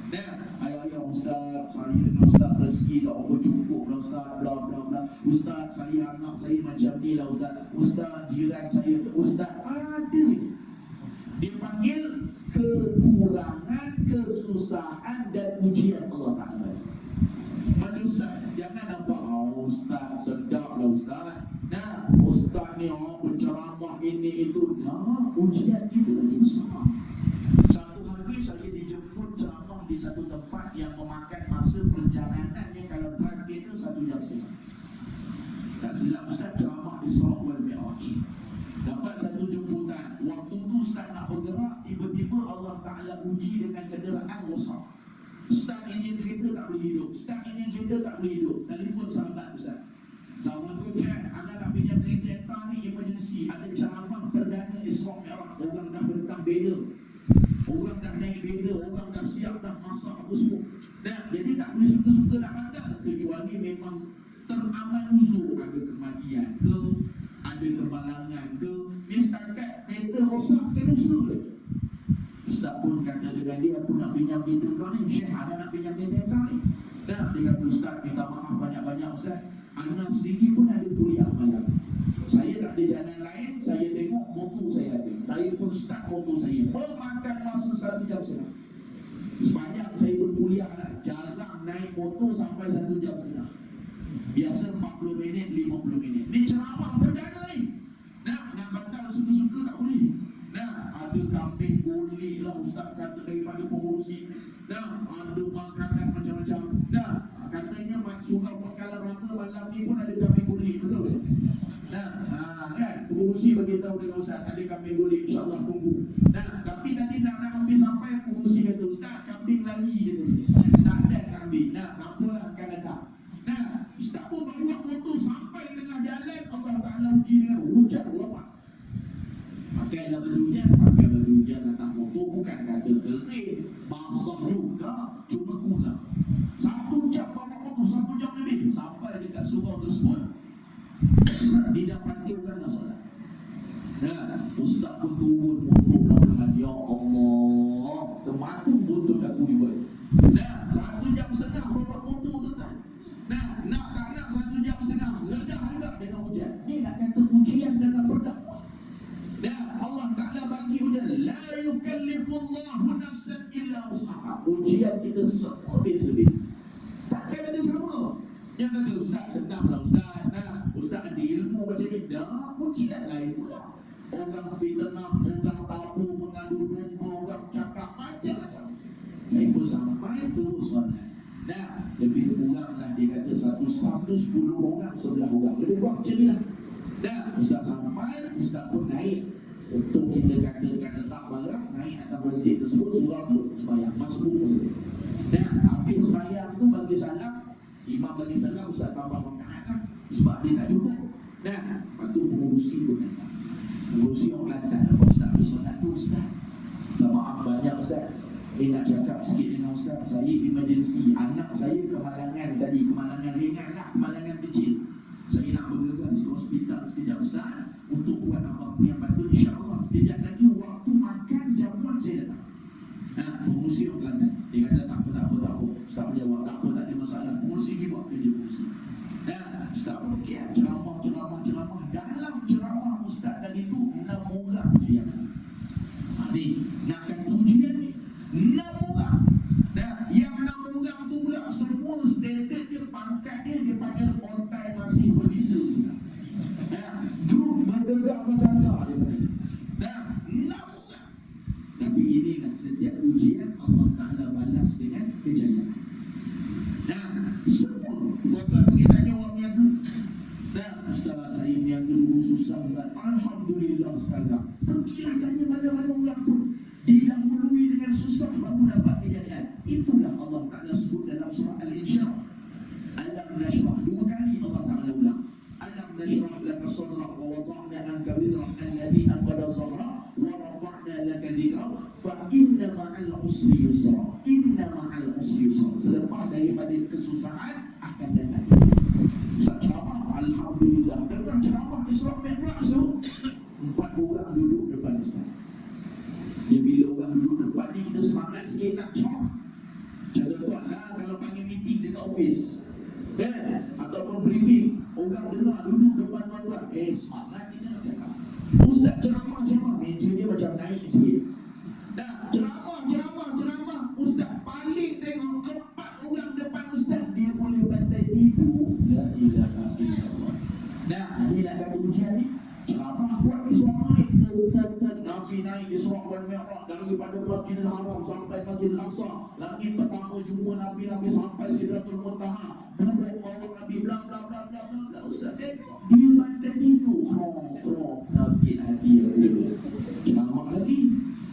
Nah, ayah-ayah Ustaz, saya dengan Ustaz rezeki tak apa cukup lah Ustaz, bla bla bla. Ustaz, saya anak saya macam ni lah Ustaz. Ustaz, jiran saya, Ustaz ada. Dia panggil kekurangan, kesusahan dan ujian Allah Ta'ala. Macam Ustaz, jangan nampak, oh Ustaz, sedap lah Ustaz. Nah, Ustaz ni penceramah ini itu. Nah, ujian kita lagi besar. Satu hari saya dijemput ceramah di satu tempat yang memakan masa perjalanannya kalau drive kereta 1 jam setengah. Tak silap Ustaz ceramah di Isra wal Mi'raj. Dapat satu jemputan. Waktu tu Ustaz nak bergerak, tiba-tiba Allah Ta'ala uji dengan kenderaan rosak. Ustaz enjin kereta tak boleh hidup. Ustaz enjin kereta tak boleh hidup. Telefon sahabat Ustaz. Assalamualaikum Syekh, anda nak pinjam kereta entah ni emergency. Ada ceramah perdana Isra Mi'raj. Orang dah bentang beda, orang dah naik beda, orang dah siap dah masak apa semua. Nah, jadi tak boleh suka-suka nak batal, kecuali memang teramal uzur, ada kematian ke, ada kemalangan ke. Ni setakat kereta rosak kena usaha lagi. Ustaz pun kata dengan dia, aku nak pinjam kereta kau ni, Syekh anda nak pinjam kereta kau ni. Dah, dia kata Ustaz minta maaf banyak-banyak Ustaz, anak sendiri pun ada kuliah malam. Saya tak ada jalan lain, saya tengok motor saya ada. Saya pun start motor saya, memakan masa 1 jam setengah. Sebanyak saya berkuliah lah, jarang naik motor sampai 1 jam setengah. Biasa 40 minit, 50 minit. Ni ceramah perdana ni. Nah, nak batal suka-suka tak boleh. Nah, ada kambing golek lah Ustaz kata daripada pengurusi. Nah, ada makanan macam-macam. Nah, katanya surau Pangkalan Rama malam ni pun ada kambing golek, betul ke? Nah, kan, pengurusi beritahu dengan Ustaz ada kambing golek, insyaAllah tunggu. Nah, tapi tadi nak ambil sampai pengurusi kata Ustaz kambing lari dia tu. Tak ada kambing. Nah, apalah akan datang. Nah, Ustaz pun bawa motor sampai tengah jalan, Allah Ta'ala uji dengan hujan lebat. Pakailah baju hujan, pakai baju hujan datang motor, bukan kata kering, basah juga, cuma kurang. 1 jam bawa motor, 1 jam lebih, sampai dekat surau tersebut, didapatikanlah solat. Nah, Ustaz pun turun motor perlahan, ya Allah, termatung motor aku dibuat. Nah, 1 jam setengah bawa motor tu kan. Nah, nak tak nak 1 jam setengah, ledah juga dengan hujan. Ni nak kata ujian dalam berdakwah. Nah, Allah Ta'ala bagi ujian, la yukallifullahu nafsan illa usaha. Ujian kita semua beza-beza, takkan ada sama. Yang kata Ustaz senang lah Ustaz. Nah, Ustaz ada ilmu macam ni. Dah, ujian lain pula. Orang fitnah, orang tabu, mengadu domba, orang cakap macam-macam. Saya pun sampai terus solat. Nah, lebih kurang lah dia kata 110 orang sebelah orang. Lebih kurang macam ni lah. Dah, Ustaz sampai, Ustaz pun naik. Untuk kita katakan letak barang, naik atas masjid tersebut, surau tu sembahyang, masbuk. Dah, habis sembahyang tu bagi salam, imam bagi salam, Ustaz tambah rakaat lah. Sebab dia tak cukup. Dah, lepas tu pengurusi pun datang. Pengurusi orang Kelantan, Ustaz bersolat tu Ustaz. Dah maaf banyak Ustaz. Nak cakap sikit dengan Ustaz, saya emergency. Anak saya kemalangan tadi, kemalangan ringan lah, kemalangan kecil. Saya nak bergegas ke hospital sekejap Ustaz, untuk buat apa-apa yang patut. InsyaAllah sekejap lagi waktu makan jamuan saya datang. Nah, pengurusi orang Kelantan, dia kata tak apa. Ustaz menjawab, tak apa, tak ada masalah. Pengurusi dia buat kerja pengurusi. Nah, Ustaz pun okey, ceramah. Dalam ceramah Ustaz tadi tu 6 orang je yang ni nak kata ujian ni 6 orang. Nah, yang 6 orang tu pula semua standard dia, pangkat dia panggil on time masih berbisa juga. Nah, grup bergerak berdansa dia panggil. Nah, 6 orang. Tapi ini nak sedih. setiap ujian Allah Ta'ala balas dengan kejayaan. Nah, semua tuan-tuan pergi tanya orang niaga. Nah, Ustaz, saya niaga dulu susah Ustaz. Alhamdulillah sekarang. Pergilah tanya mana-mana orang pun didahului dengan susah baru dapat kejayaan. Itulah Allah Ta'ala sebut dalam surah Al-Insyirah. Alam nashrah, 2 kali Allah Ta'ala ulang. Alam nashrah laka sadrak wa wada'na anka wizrak alladhi anqadha dhahrak wa rafa'na laka dhikrak fa inna ma'al usri yusra. Inna ma'al usri yusra. Selepas daripada kesusahan akan datang. Ustaz ceramah, alhamdulillah. Dengar ceramah Isra Mi'raj tu, 4 orang duduk depan Ustaz. Ya, bila orang duduk depan ni kita semangat sikit nak ceramah. Contoh lah kalau panggil meeting dekat office, kan? Ataupun briefing, orang dengar duduk depan tuan-tuan, semangat kita nak cakap. Ustaz ceramah, meja dia macam naik sikit. Dah, ceramah. Ustaz paling tengok 4 orang depan Ustaz, dia boleh bantai tidur. La ilaha illallah. Dah, dia nak kata ujian ni, ceramah buat ni suara ni. Nabi naik Isra wal Mi'raj daripada Masjidil Haram sampai Masjidil Aqsa. Langit pertama jumpa Nabi sampai Sidratul Muntaha. Duduk orang Nabi bla bla bla bla bla. Ustaz tengok dia bantai tidur. Krok Nabi hati ceramah lagi.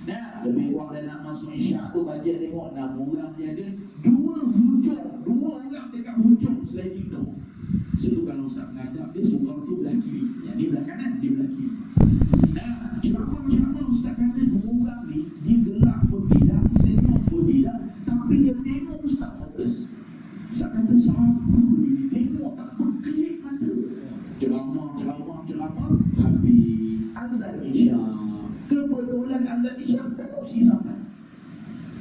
Nah, lebih kurang dah nak masuk Isyak tu bajet tengok 6 orang dia ada 2 orang dekat hujung sliding door. Situ kalau Ustaz menghadap dia seorang tu belah kiri, yang ni belah kanan, dia belah kiri. Nah, ceramah Ustaz kata 2 orang ni dia gelak pun tidak, senyum pun tidak, tapi dia tengok Ustaz fokus. Ustaz kata siapa ni tengok tak berkelip mata. Ceramah habis azan Isyak. Kebetulan azan Isyak pengurusi sampai.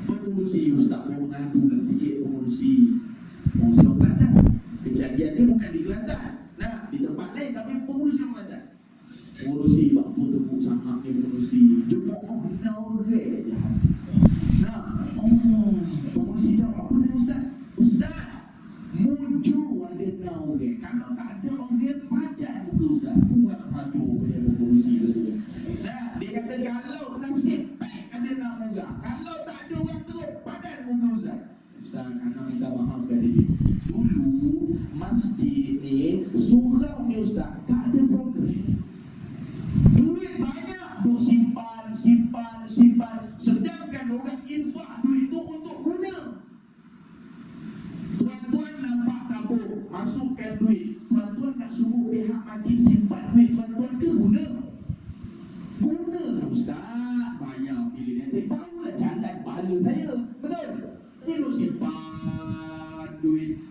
Pengurusi Ustaz mau mengadu lah sikit pengurusi orang Kelantan. Kejadian dia bukan di Kelantan. Nah, di tempat lain tapi pengurusi orang Kelantan. Pengurusi waktu tepuk sangat ni pengurusi. Jemaah benar je. Nah, pengurusi jawab apa dengan Ustaz? Ustaz, muju ada naure. Kalau tak ada orang padan muka Ustaz. Buat maju pada pengurusi tu. Nah, dia kata kalau nasib baik ada naure. Kalau tak ada orang teruk padan muka Ustaz. Ustaz, anak minta maaf pada dia. Dulu masjid ni surau ni Ustaz tak ada program. Duit banyak duk simpan. Sedangkan orang infak duit tu untuk guna. Tuan-tuan nampak tabung, masukkan duit. Tuan-tuan nak suruh pihak majlis simpan duit tuan-tuan ke guna? Guna lah Ustaz. Bayar pilih nanti barulah jalan pahala saya. Betul? Dia duk simpan duit.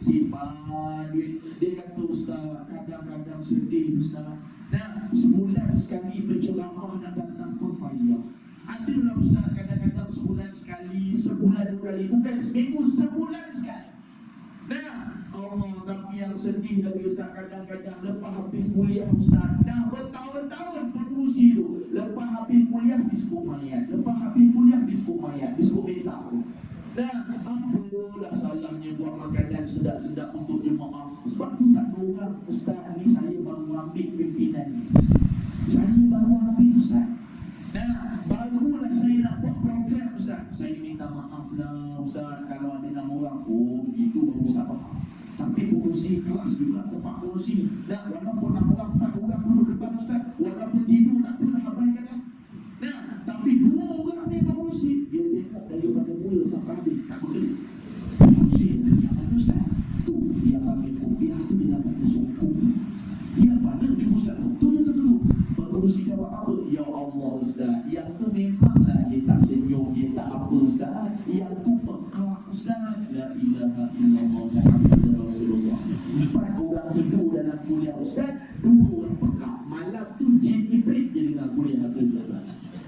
Dia kata Ustaz, kadang-kadang sedih Ustaz. Nah, sebulan sekali berceramah nak datang pun payah. Adalah Ustaz kadang-kadang sebulan sekali, sebulan 2 kali, bukan seminggu, sebulan sekali. Nah, Allah, tapi yang sedih lagi Ustaz kadang-kadang lepas habis kuliah Ustaz, dah bertahun-tahun pengurusi tu. Lepas habis kuliah diskop mayat, diskop minta tu. Nah, apalah salahnya buat makanan sedap-sedap untuk jemaah. Sebab tu tak ada orang, Ustaz ni saya baru ambil pimpinan ni. Ustaz. Nah, barulah saya nak buat program Ustaz. Saya minta maaf lah Ustaz kalau ada 6 orang. Begitu baru Ustaz faham. Tapi pengurusi kelas juga tempat pengurusi. Nah, walaupun 6 orang, 4 orang duduk depan Ustaz, walaupun tidur tak apalah abaikan lah. Nah, tapi 2 orang ni pengurusi, dia tengok daripada mula sampai habis, tak boleh. Pengurusi yang ada Ustaz, tu yang ambil kopiah tu dengan kata sokong. Yang mana cuma Ustaz tu. Pengurusi jawab apa? Ya Allah Ustaz, yang tu memanglah dia tak senyum, dia tak apa Ustaz. Yang tu peka Ustaz. La ilaha illallah Muhammadur Rasulullah. 4 orang tidur dalam kuliah Ustaz, 2 orang peka. Malam tu jin ibrit dia dengar kuliah tu.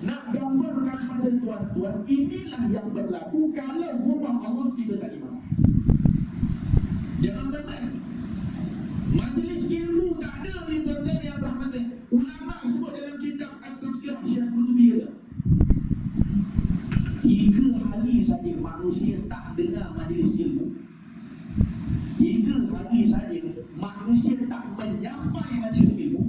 Nak gambarkan pada tuan-tuan, inilah yang berlaku kalau rumah Allah tidak tak imam. Jangan benar. Majlis ilmu tak ada ni tuan-tuan yang berhormat. Ulama sebut dalam kitab At-Tazkirah Syekh Qurtubi kata 3 hari saja manusia tak dengar majlis ilmu. 3 hari saja manusia tak menyampai majlis ilmu.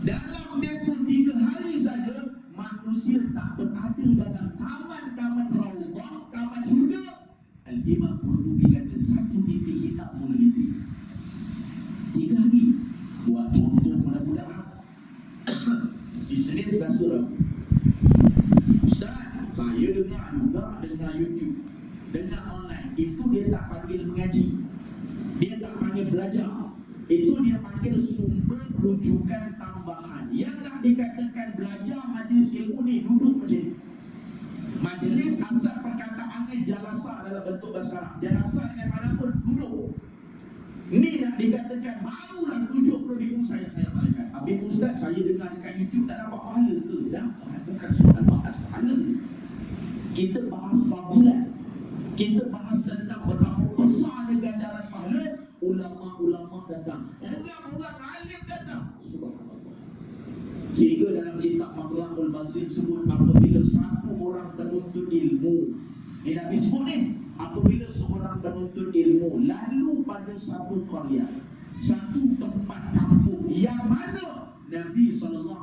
Dalam tempoh 3 hari saja manusia tak berada dalam taman-taman dengar YouTube, dengar online, itu dia tak panggil mengaji, dia tak panggil belajar, itu dia panggil sumber rujukan tambahan. Yang nak dikatakan belajar majlis ilmu ni duduk macam ni. Majlis asal perkataannya jalasa dalam bentuk bahasa Arab. Jalasa dengan mana pun duduk. Ni nak dikatakan barulah 70,000 saya berikan. Habis ustaz, saya dengar dekat YouTube tak dapat pahala ke? Dapat, bukan soal bahas pahala. Kita bahas fadilat. Kita bahas tentang betapa besarnya ganjaran pahala. Ulama-ulama datang, orang-orang alim datang. Subhanallah. Sehingga dalam kitab Matlaqul Badrin sebut apabila satu orang penuntut ilmu, dia Nabi sebut ni, apabila seorang penuntut ilmu lalu pada satu qaryah, satu tempat kampung yang mana Nabi SAW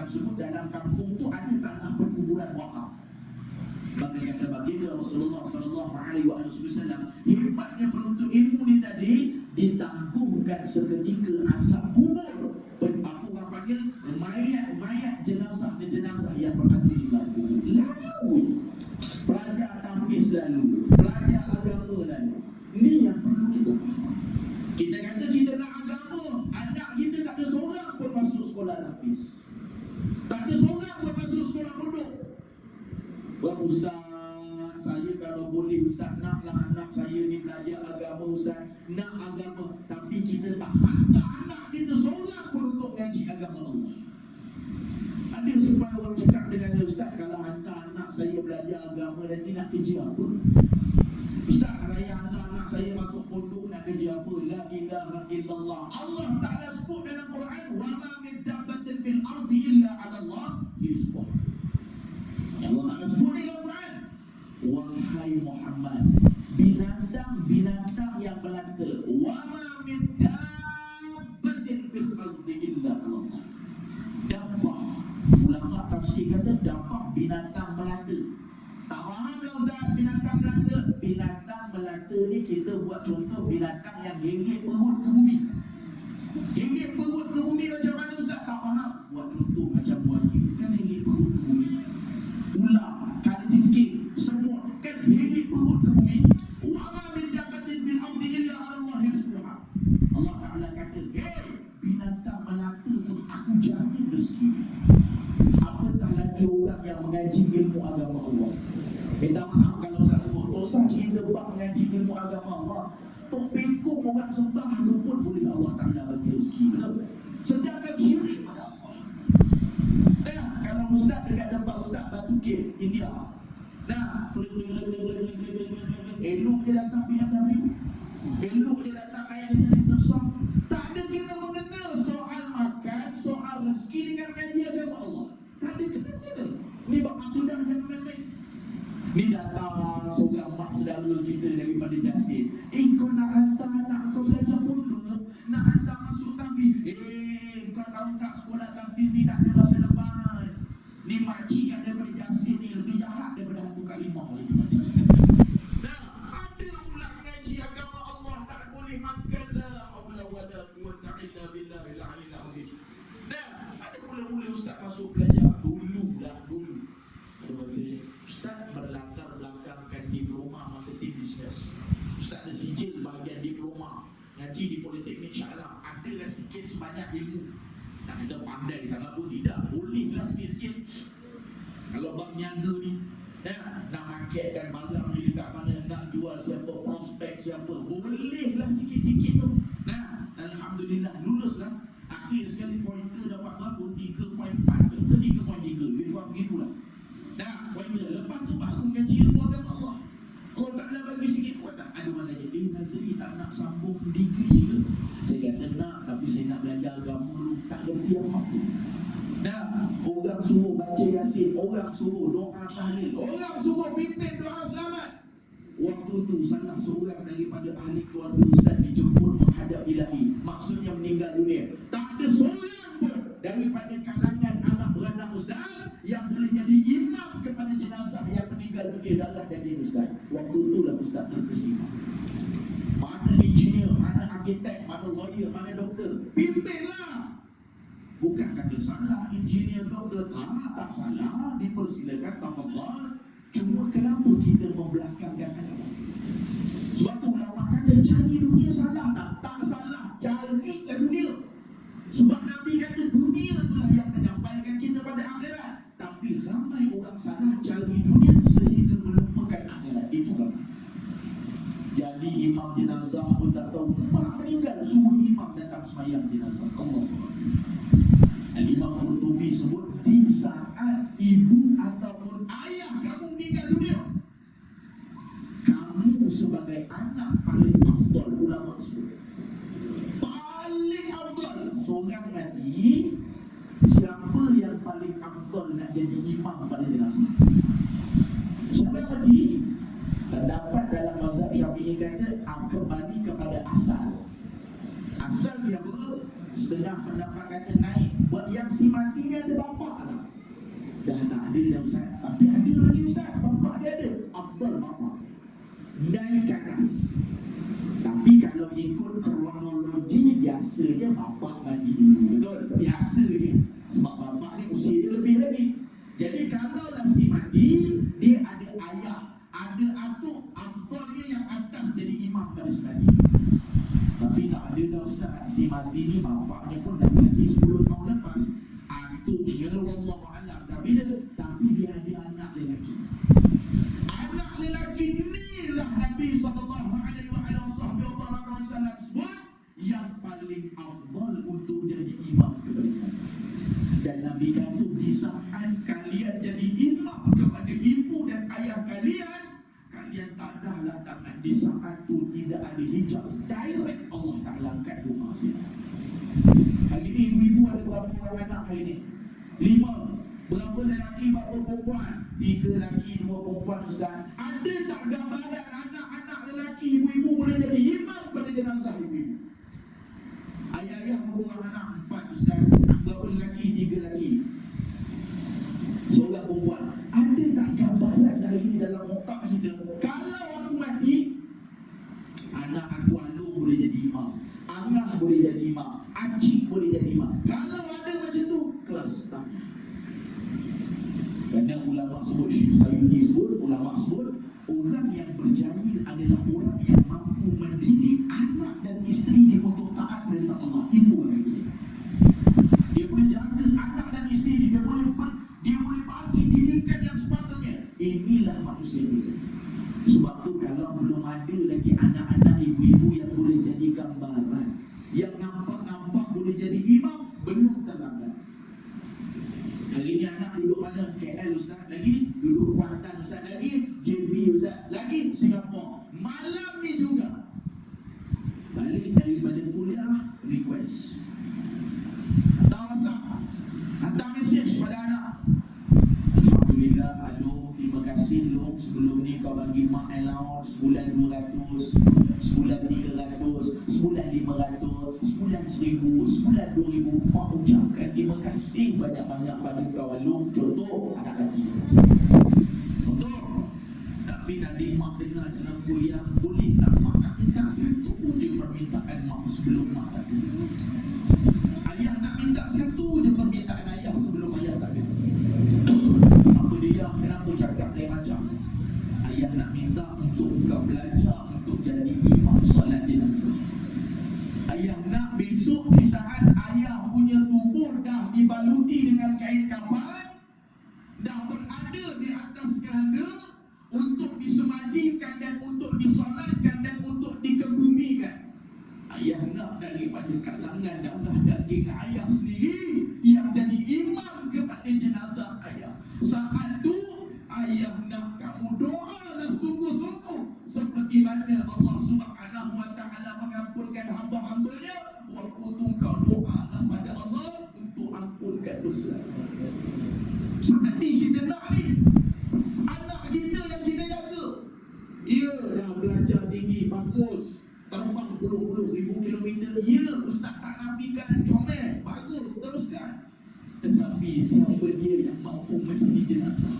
sebut dalam kampung tu ada tanah perkuburan wakaf. Maka kata baginda Rasulullah SAW, hebatnya penuntut ilmu ni tadi ditangguhkan seketika asap kubur. Apa orang panggil mayat jenazah yang berada di dalam kubur. Lalu pelajar tahfiz lalu, pelajar agama lalu. Ni yang perlu kita faham. Kita kata kita nak agama, anak kita tak ada seorang pun masuk sekolah tahfiz, tak ada seorang pun masuk sekolah pondok. Ustaz, saya kalau boleh ustaz, naklah anak saya ni belajar agama ustaz, nak agama. Tapi kita tak hantar anak kita seorang pun untuk ngaji agama Allah. Ada supaya orang cakap dengan dia, ustaz kalau hantar anak saya belajar agama nanti nak kerja apa? Ustaz kalau saya hantar anak saya masuk pondok nak kerja apa? La ilaha illallah. Allah Ta'ala sebut dalam Quran, wa ma min dabbatin fil ardi illa 'ala Allah rizquha. Yang Allah Ta'ala sebut di dalam Quran, wahai Muhammad, binatang yang melata, wa ma min dabbatin fil ardi illa 'ala Allah. Dabbah, ulama tafsir kata dabbah binatang melata. Tak faham lah ustaz binatang melata. Binatang melata ni kita buat contoh binatang yang heret perut ke bumi. Heret perut ke bumi macam mana ustaz? Tak faham. Buat contoh macam buaya kan heret perut ke bumi. Ular, kalajengking, semut kan heret perut ke bumi. Wa ma min dabbatin fil ardi illa 'ala Allah rizquha. Allah Ta'ala kata, hey, binatang melata pun aku jamin rezeki. Apatah lagi orang yang mengaji ilmu agama Allah. Minta maaf kalau saya sebut dosa kita buat mengaji ilmu agama Allah. Tok bekong orang sembah tu pun boleh Allah Ta'ala bagi rezeki. Betul? Sedangkan syirik pada Allah. Kalau ustaz dekat tempat ustaz Batu Cave, India. Elok dia datang BMW. Elok dia datang naik kereta besar. Tak ada kena mengenal soal makan, soal rezeki dengan mengaji agama Allah. Tak ada kena. Ni bab akidah jangan main-main. Ni datang seorang mak saudara kita daripada Jastin. Kau nak hantar anak kau belajar pondok, nak hantar masuk tahfiz. Kau tahu tak sekolah tahfiz ni tak ada masa depan. Ni makcik yang daripada Jastin ni lebih jahat daripada hantu kalimah lagi makcik. Ada pula mengaji agama Allah tak boleh makan la haula wala quwwata illa billahil aliyil azim. Ada mula-mula ustaz masuk belajar dulu. Ustaz berlatar belakangkan diploma marketing bisnes. Ustaz ada sijil bahagian diploma ngaji di Politeknik Shah Alam. Adalah sikit sebanyak ilmu. Nak kita pandai sangat pun tidak. Bolehlah sikit-sikit. Kalau bab niaga ni, nak marketkan barang ni dekat mana, nak jual siapa, prospek siapa, bolehlah sikit-sikit tu. Alhamdulillah luluslah. Akhir sekali pointer dapat berapa? 3.4 ke 3.3. Lebih kurang begitulah. Pointer. Lepas tu baru mengaji ilmu agama Allah. Allah Ta'ala bagi sikit kuatan. Ada orang tanya, Nazri tak nak sambung degree ke? Saya kata nak, tapi saya nak belajar agama dulu. Tak berhenti apa-apa. Orang suruh baca Yasin, orang suruh doa tahlil, orang suruh pimpin doa selamat. Waktu tu salah seorang daripada ahli keluarga ustaz dijemput menghadap ilahi. Maksudnya meninggal dunia. Tak ada seorang pun daripada kalangan anak beranak ustaz yang boleh jadi imam kepada jenazah yang meninggal dunia darah daging ustaz. Waktu itulah ustaz terkesima. Mana engineer, mana arkitek, mana lawyer, mana doktor, pimpinlah. Bukan kata salah engineer, doktor, tak salah, dipersilakan, tafadhal. Cuma kenapa kita membelakangkan agama? Sebab tu ulama kata cari dunia salah tak? Tak salah, carilah dunia. Sebab Nabi kata dunia itulah yang menyampaikan kita pada akhirat. Tapi ramai orang salah cari dunia sehingga melupakan akhirat. Itu kan. Jadi imam jenazah pun tak tahu mak meninggal, suruh imam datang sembahyang jenazah. Allah. Imam Qurtubi sebut di saat ibu ataupun ayah kamu meninggal dunia, kamu sebagai anak paling afdal. Ulama sebut paling afdal. Seorang mati, siapa yang paling afdal nak jadi imam pada jenazah? Seorang mati, pendapat dalam mazhab Syafi'i kata kembali kepada asal. Asal siapa? Setengah pendapat kata naik. Buat yang si mati ni ada bapak tak? Dah tak ada dah Ustaz. Tapi ada lagi Ustaz, bapak dia ada. Afdal bapak, naik ke atas. Tapi kalau ikut kronologi, biasanya bapak mati dulu. Betul? Biasa dia. Sebab bapak ni usia dia lebih lagi. Jadi kalau dah si mati, dia ada ayah, ada atuk, afdalnya yang atas jadi imam pada sekali. Tapi tak ada dah Ustaz, si mati ni bapaknya pun dah mati 10 tahun lepas. Atuknya wallahualam tak beda, tapi dia ada anak lelaki. Anak lelaki ni lah Nabi SAW sebut yang paling afdal untuk jadi imam kepada kita. Dan Nabi kata di saat kalian jadi imam kepada ibu dan ayah kalian, kalian tak dahlah tangan. Di saat tu tidak ada hijab, direct Allah Ta'ala angkat rumah sini. Hari ni ibu-ibu ada berapa orang anak hari ni? 5. Berapa lelaki, berapa perempuan? 3 lelaki, 2 perempuan Ustaz. Ada tak gambaran anak-anak lelaki ibu-ibu boleh jadi imam pada jenazah ibu-ibu? Ayah-ayah berapa anak? 4 Ustaz. Berapa lelaki? 3 lelaki. Seorang perempuan. Ada tak gambaran hari ni dalam otak kita? Kalau aku mati, anak aku Alung boleh jadi imam, Angah boleh jadi imam, Acik boleh jadi imam. Kalau ada macam tu, kelas tak. Kerana ulama sebut, Sayyidi sebut, ulama sebut, orang yang berjaya adalah orang yang mampu mendidik anak dan isteri dia untuk taat perintah Allah. Itu orang ini. Dia boleh jaga anak dan isteri dia, dia boleh bagi didikan yang sepatutnya. Inilah manusia ini. Sebab tu kalau belum ada lagi anak-anak ibu-ibu yang boleh jadi gambaran, yang nampak-nampak boleh jadi imam, belum terlambat. Hari ni anak duduk mana? KL Ustaz, lagi duduk Kuantan Ustaz, lagi JB Ustaz, lagi Singapura. Malam ni juga balik daripada kuliah, request, hantar WhatsApp, hantar mesej pada anak. Alhamdulillah, aduh, terima kasih Long, sebelum ni kau bagi mak allowance sebulan 200, sebulan 300, sebulan 500, sebulan 1000, sebulan 2000. Mak ucapkan terima kasih banyak-banyak pada kau Long. Contoh anak lelaki. Contoh. Tapi tadi mak dengar dalam kuliah, boleh tak mak nak minta satu je permintaan mak sebelum mak tak ada. Ayah nak minta satu je permintaan ayah sebelum ayah tak ada. Apa dia? Kenapa cakap lain macam? Ayah nak minta untuk kau belajar untuk jadi imam solat jenazah. Ayah nak besok di saat ayah punya tubuh dah dibaluti dengan kain kafan, dah berada di atas keranda untuk disemadikan dan untuk disolatkan dan untuk dikebumikan. Ayah nak daripada kalangan darah daging ayah sendiri yang jadi imam kepada jenazah ayah. Saat tu ayah nak kamu doalah sungguh-sungguh seperti mana Allah Subhanahu wa ta'ala mengampunkan hamba-hambanya. Waktu tu kau doalah pada Allah untuk ampunkan dosa. Saat ni kita nak ni anak kita yang kita jaga, ia dah belajar tinggi, bagus, terbang puluh-puluh ribu kilometer. Ya, Ustaz tak nafikan, comel, bagus, teruskan. Tetapi siapa dia yang mampu menjadi jenazah?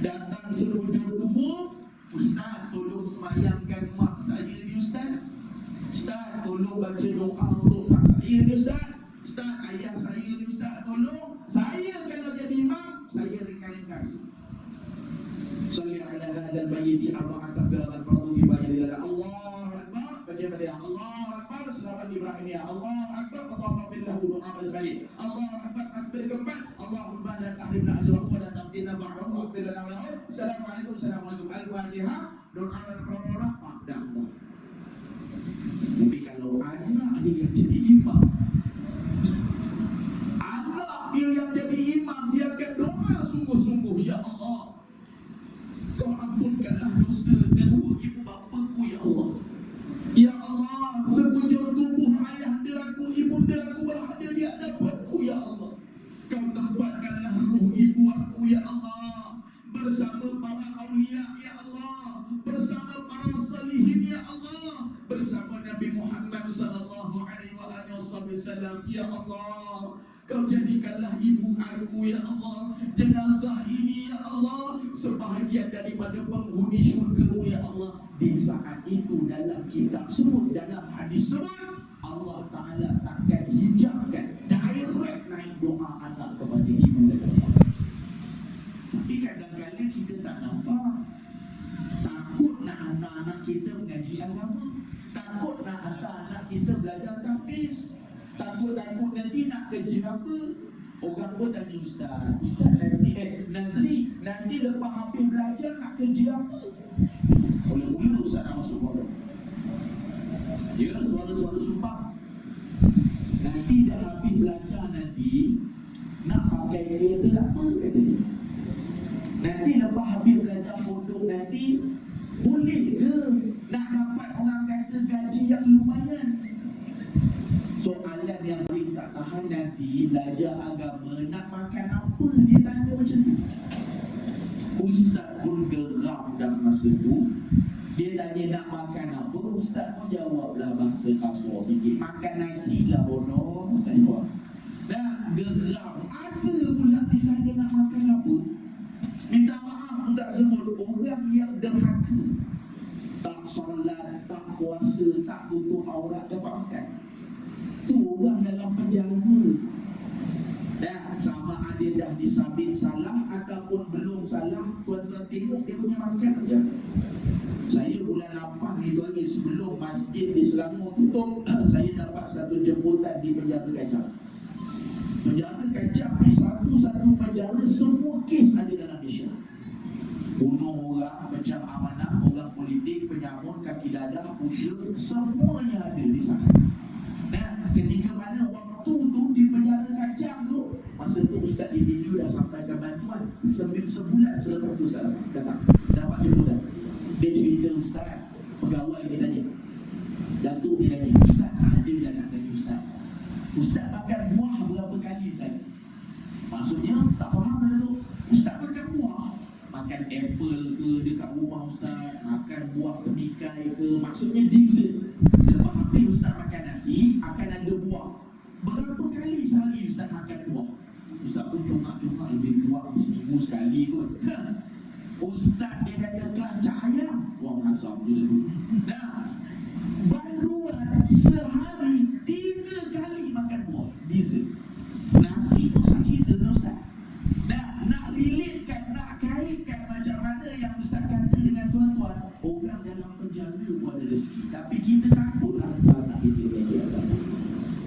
Datang sekujur tubuh, Ustaz tolong semayangkan mak saya ni Ustaz. Ustaz tolong baca doa untuk mak saya ni Ustaz. Ustaz ayah saya ni Ustaz tolong. Saya kalau jadi imam, saya ringkas. hadzal bayyiti arba'at takbiratan fardu kifayah lillah. Allahu akbar, baca Fatihah. Allahu akbar, selamat Ibrahim ya. Allahu akbar, Allahumma fil lahu doa mazbali. Allahu akbar, takbir keempat. Allahumma la tahrimna ajrahu wa la taftina ba'dahu wa fil lana wa lahu. Assalamualaikum, assalamualaikum. Al-Fatihah, doa berperora, dah. Tapi kalau anak dia yang jadi imam, anak dia yang jadi imam, dia akan doa sungguh-sungguh, ya Allah, Kau ampunkanlah dosa kedua ibu bapaku, ya Allah. Ya Allah, sekujur tubuh ayah aku, ibunda aku berada di hadapanku, ya Allah. Kau tempatkanlah ruh ibu aku, ya Allah, bersama para awliya, ya Allah, bersama para salihin, ya Allah, bersama Nabi Muhammad sallallahu alaihi wasallam, ya Allah. Kau jadikanlah ibu aku, ya Allah, jenazah ini, ya Allah, sebahagian daripada penghuni syurga, ya Allah. Di saat itu dalam kitab sebut, dalam hadis sebut, Allah Ta'ala takkan hijabkan direct naik doa anak kepada ibu dan bapa. Tapi kadang-kadang kita tak nampak. Takut nak hantar anak kita mengaji agama, takut nak hantar anak kita belajar tahfiz, takut-takut nanti nak kerja apa. Orang pun tanya ustaz, ustaz nanti Nazri, nanti lepas habis belajar nak kerja apa? Mula-mula ustaz nak masuk bola. Ya, suara-suara sumpah. Nanti dah habis belajar nanti nak pakai kereta apa katanya. Nanti lepas habis belajar pondok nanti boleh ke nak dapat orang kata gaji yang lumayan? Soalan yang paling tak tahan nanti belajar agama nak makan apa, dia tanya macam tu. Ustaz pun geram dalam masa tu. Dia tanya nak makan apa, ustaz pun jawablah bahasa kasar sikit, makan nasi lah bodoh. Ustaz jawab. Dah geram. Ada pula dia tanya nak makan apa. Minta maaf ustaz sebut, orang yang derhaka, tak solat, tak puasa, tak tutup aurat, dapat makan. Tu orang dalam penjara. Dan sama ada dah disabit salah ataupun belum salah, tuan-tuan tengok dia punya makan penjara. Saya bulan 8 itu hari sebelum masjid di Selangor tutup, saya dapat satu jemputan di penjara Kajang. Penjara Kajang ni satu-satu penjara, semua kes ada dalam Malaysia. Bunuh orang, pecah amanah, orang politik, penyamun, kaki dadah, pusher, semuanya ada di sana. Dan ketika mana waktu tu di penjara Kajang tu, masa tu Ustaz Ibidu dah sampaikan bantuan. Sebulan selepas tu Ustaz datang, dapat jemputan. Dia cerita, ustaz, pegawai dia tanya, Datuk dia tanya, ustaz sahaja dah nak tanya ustaz, ustaz makan buah berapa kali saya? Maksudnya tak faham dah tu. Ustaz makan buah, makan apple ke dekat rumah ustaz, makan buah temikai ke, maksudnya dessert. Lepas habis ustaz makan nasi, akan ada buah. Berapa kali sehari ustaz makan buah? Ustaz pun congak-congak, lebih kurang seminggu sekali kot. Ustaz dia kata kelacak ayam, wang asam je tu. Nah, banduan sehari 3 kali makan buah, dessert. Nasi pun sakit tu ustaz. Nah, nak relatekan, nak kaitkan macam mana yang ustaz kata dengan tuan-tuan, orang dalam penjara pun ada rezeki. Tapi kita takut hantar anak kita belajar agama,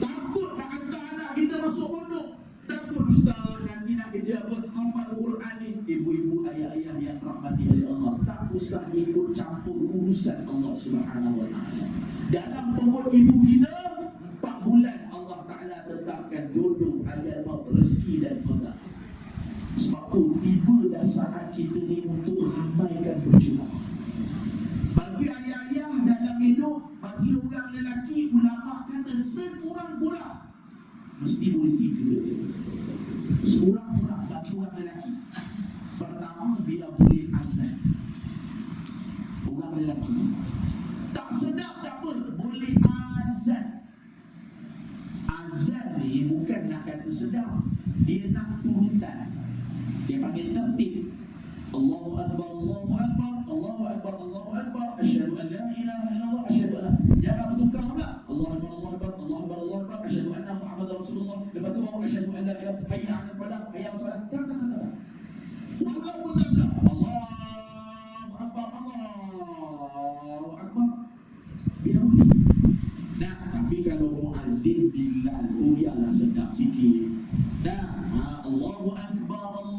takut nak hantar anak kita masuk pondok, takut ustaz nanti nak kerja apa, hafal Quran ni. Ibu-ibu, ayah-ayah yang rahmati oleh Allah, tak usah ikut campur urusan Allah Subhanahu wa ta'ala. Dalam perut ibu kita 4 bulan Allah Ta'ala tetapkan jodoh, ajar rezeki dan berkah. Sebab tu tiba dah saat kita ni untuk ramaikan berjemaah. Bagi ayah-ayah dalam hidup, bagi orang lelaki, ulama kata sekurang-kurang mesti boleh 3. Sekurang-kurang bagi orang lelaki. Pertama, dia boleh azan. Orang lelaki tak sedap tak apa, boleh azan. Azan ni bukan nak kata sedap, dia nak turutan. Dia panggil tertib. Allahu Akbar, Allahu Akbar, Allahu Akbar, Allahu Akbar, asyhadu an la ilaha illallah, asyhadu an. Jangan bertukar pula. Allahu Akbar, Allahu Akbar, Allahu Akbar, Allahu Akbar, asyhadu anna Muhammadar Rasulullah. Lepas tu baru asyhadu an la ilaha illallah, hayya 'alal falah, hayya 'alas salat. Tak. Walaupun tak sedap, Allahu Akbar, azin Bilal, biarlah sedap sikit. Allahu Akbar,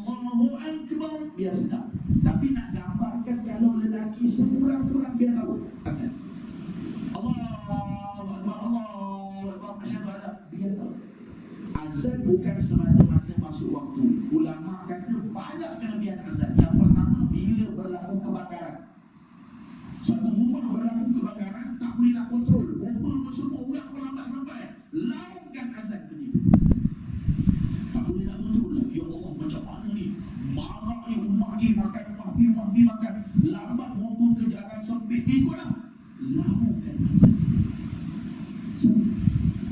biar sedap. Tapi nak gambarkan kalau lelaki sekurang-kurang biar tahu azan. Allahu Akbar, asyhadu an la, biar tahu. Azan bukan semata-mata masuk waktu. Ulama kata banyak kelebihan azan. Yang pertama, bila berlaku kebakaran. Satu rumah berlaku kebakaran, tak boleh nak kontrol. Bomba semua orang terlambat sampai. Laungkan azan ketika. Tak boleh nak kontrol lah. Ya Allah, macam mana ni? Marah ni, rumah ni makan, rumah ni makan. Lambat bomba ke jalan sempit ni kot lah. Laungkan azan.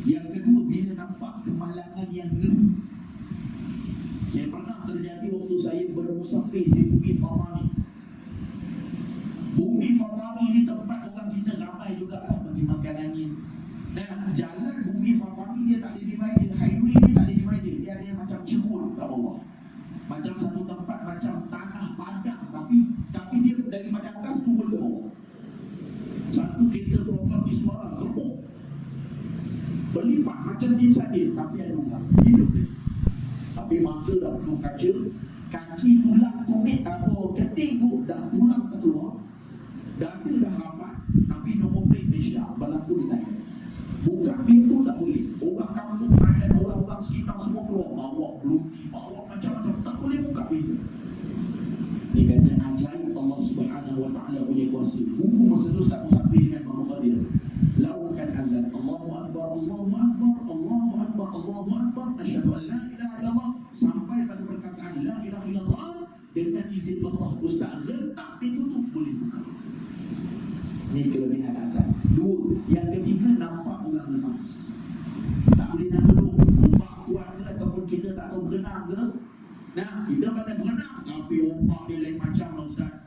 Yang kedua, bila nampak kemalangan yang ngeri. Saya pernah terjadi waktu saya bermusafir di Bumi Fatani. Bumi Fatani ni tempat orang kita ramai jugalah bagi makan angin. Jalan Bumi Fatani dia tak ada divider, highway dia tak ada divider. Dia ada macam cerul kat bawah. Macam satu tempat macam tanah padang, tapi dia daripada atas turun ke bawah. Satu kereta properti suara gemuk. Berlipat macam tim sadir, tapi ada orang hidup dia. Tapi mata dah penuh kaca, kaki tulang tumit atau keting tu dah tulang keluar, dada dah rapat, tapi nombor plate Malaysia berlaku di sana. Buka pintu tak boleh. Orang kampung Thailand, orang-orang sekitar semua keluar, bawa peluki, bawa macam-macam, tak boleh buka pintu. Ini kata ajaib Allah Subhanahu Wa Taala punya kuasa. Buku masa tu tak musafir dengan Muhammadiyah. Lakukan azan, Allahu Akbar, Allahu Akbar, Allahu Akbar, Allahu Akbar, asyhadu an la ilaha illallah, sampai pada perkataan la ilaha illallah. Dengan izin Allah, ustaz rentak pintu tu boleh buka. Ini kelebihan azan. Dua, yang ketiga, nampak orang lemas, tak boleh nak tolong, ombak kuat ke ataupun kita tak tahu berenang ke. Kita pandai berenang, tapi ombak dia lain macam lah ustaz.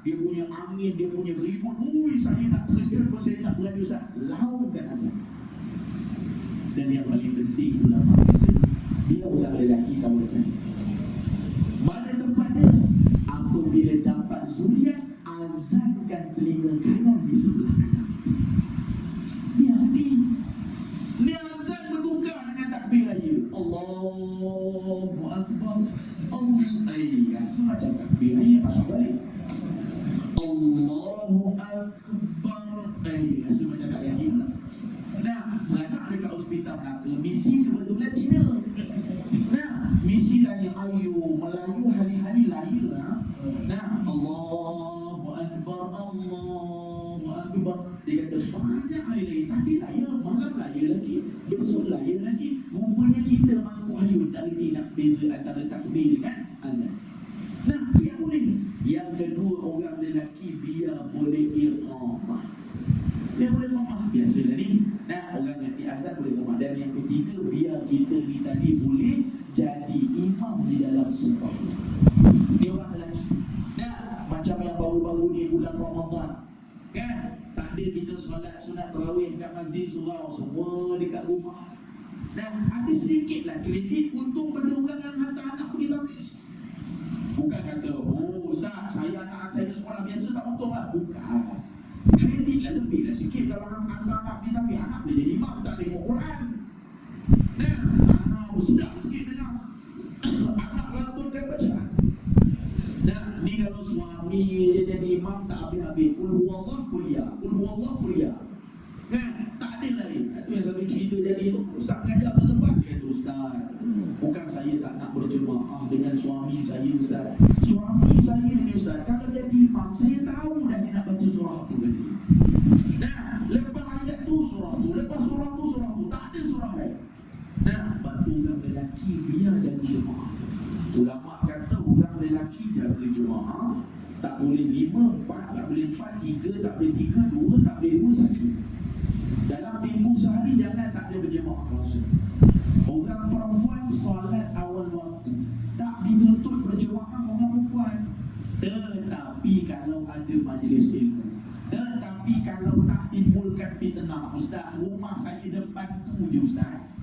Dia punya angin, dia punya ribut. Saya nak terjun pun saya tak berani ustaz. Lakukan azan. Dan yang paling penting ulama kata, dia orang lelaki tahu azan. Mana tempatnya? Apabila dapat suriat, azankan telinga kanan di sebelah kanan. Dia hati. Ni azan bertukar dengan takbir raya. Allahu Akbar. Rasa macam takbir raya pasal balik. Allahu Akbar. Rasa macam tak yakin lah. Beranak dekat hospital Melaka. Misi kebetulan Cina. Misi tanya ayu Melayu hari-hari lahir. Allahu Akbar, Allahu Akbar. Dia kata banyak hari lahir, tapi lahir malam lahir lagi, besok lahir lagi. Rupanya kita makhluk hayut, tak reti nak beza antara takbir dengan azan. Biar boleh. Yang kedua, orang lelaki biar boleh iqamah. Dia boleh iqamah biasalah ni. Orang yang azan boleh iqamah. Dan yang ketiga, biar kita ni tadi boleh jadi imam di dalam sembah. Dia orang lelaki. Macam yang baru-baru ni bulan Ramadan, kan? Tak ada kita solat sunat tarawih kat masjid surau, semua dekat rumah. Ada sedikitlah kredit untuk pada orang yang hantar anak pergi tahfiz. Bukan kata, ustaz, saya anak saya sekolah biasa tak untung lah. Bukan. Kreditlah lebih lah sikit. Kalau orang hantar anak pergi tahfiz, anak boleh jadi imam, tak tengok Quran. Sedap sikit dengar anak lantunkan bacaan. Ni kalau suami dia jadi imam tak habis-habis. Qul huwallahu kuliah, qul huwallahu kuliah. Tak ada lagi. Itu yang satu cerita jadi tu. Ustaz mengajar tu tempat. Dia tu ustaz, bukan saya tak nak berjemaah dengan suami saya ustaz. Suami saya ni ustaz, kalau jadi imam, saya tahu dah dia nak baca surah tu tadi. Lepas ayat tu surah tu, lepas surah tu surah tu, tak ada surah lain. Batu orang lelaki biar jaga jemaah. Ulama kata orang lelaki jaga jemaah tak boleh 5, 4, tak boleh 4, 3, tak boleh 3, 2, tak boleh 2 saja. Dalam minggu sehari jangan tak ada berjemaah langsung. Orang perempuan solat awal waktu tak dituntut berjemaah orang perempuan. Tetapi kalau ada majlis ilmu, tetapi kalau tak timbulkan fitnah, ustaz, rumah saya depan tu je ustaz,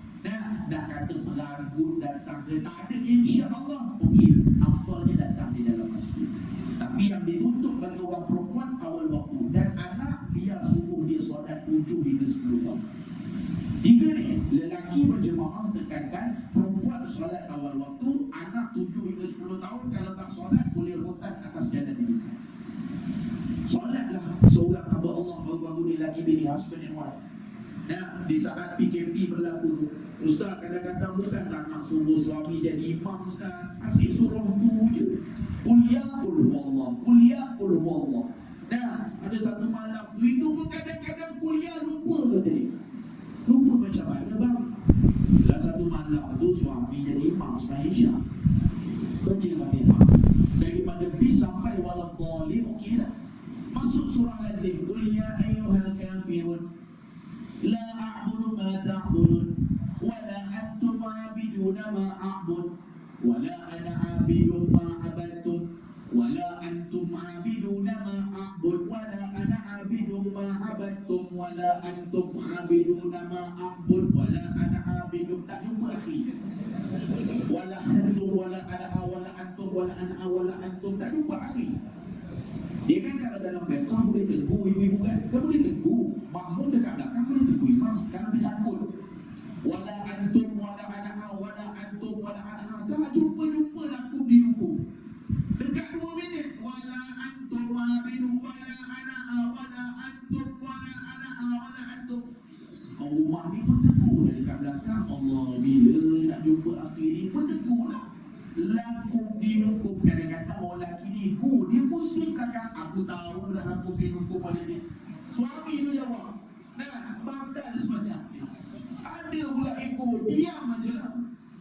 nak kata peragut datang ke tak ada, insya-Allah okey, afdalnya datang di dalam masjid. Tapi yang dituntut bagi orang perempuan awal waktu, dan anak biar suruh dia solat 7 hingga 10 tahun. 3 ni tahun kalau tak solat boleh rotan atas jalan ini. Solatlah seorang hamba Allah baru-baru ni lagi bini husband and wife. Nah, di saat PKP berlaku, Ustaz kadang-kadang bukan tak nak suruh suami jadi imam Ustaz, asyik suruh tu je. Kuliah qul huwallah. Nah, ada satu malam tu itu pun kadang-kadang kuliah lupa kata dia. Lupa macam mana bang? Dah satu malam tu suami jadi imam sembahyang Isyak. Baca Fatihah. Daripada B sampai waladhdallin okey dah. Masuk surah lazim. Qul ya ayyuhal kafirun la a'budu ma ta'budun wa la antum 'abiduna ma a'bud wa la ana 'abidun ma 'abadtum wa la antum 'abiduna ma a'bud wa la ana 'abidun ma 'abadtum wa la antum 'abiduna ma a'bud wa la ana 'abidun. Tak jumpa akhir. Wala antum wala ana wala antum wala ana wala antum, tak jumpa akhir. Dia kan kalau dalam fiqh boleh tegur ibu-ibu kan, kan boleh tegur makmum dekat belakang, boleh tegur imam kalau disangkut. Wala antum wala ana wala antum wala ana, tak jumpa lakum di ruku dekat 2 minit. Wala antum abidu wala ana wala antum wala ana wala antum. Rumah ni pun tegur dekat belakang. Allah, bila nak jumpa akhir ni pun tegur lah. Lakum dinukum. Kadang-kadang orang lelaki ni dia pusing belakang. Aku tahu dah lakum dinukum pada ni. Suami tu jawab, nah, batal sebenarnya. Ada pula ikut, diam aja lah.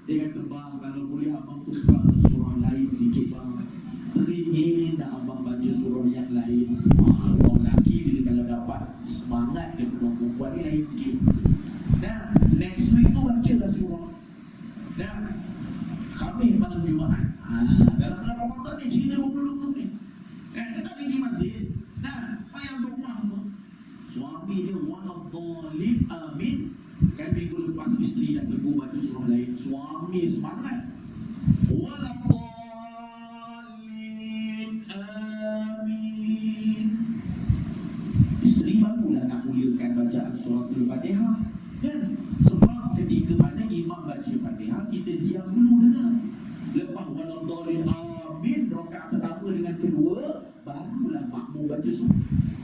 Dia kata, bang, kalau boleh abang tukar surah lain sikit bang. Teringin dah abang baca surah yang lain. Orang lelaki bila kalau dapat semangat dia perempuan ni lain sikit. Nah, next week tu bacalah surah. Nah, Khamis malam Jumaat. Dalam bulan Ramadan ni cerita 20 ni. Kita di masjid. Nah, yang rumah tu suami dia waladhdallin amin. Kan minggu lepas isteri dah tegur baca surah lain. Suami semangat. Waladhdallin amin. Isteri barulah nak mulakan bacaan surah Al-Fatihah. Kan? Sebab ketika mana imam baca Fatihah, kita diam dulu dengar. Lepas waladhdallin amin, rakaat pertama dengan kedua, barulah makmum baca surah.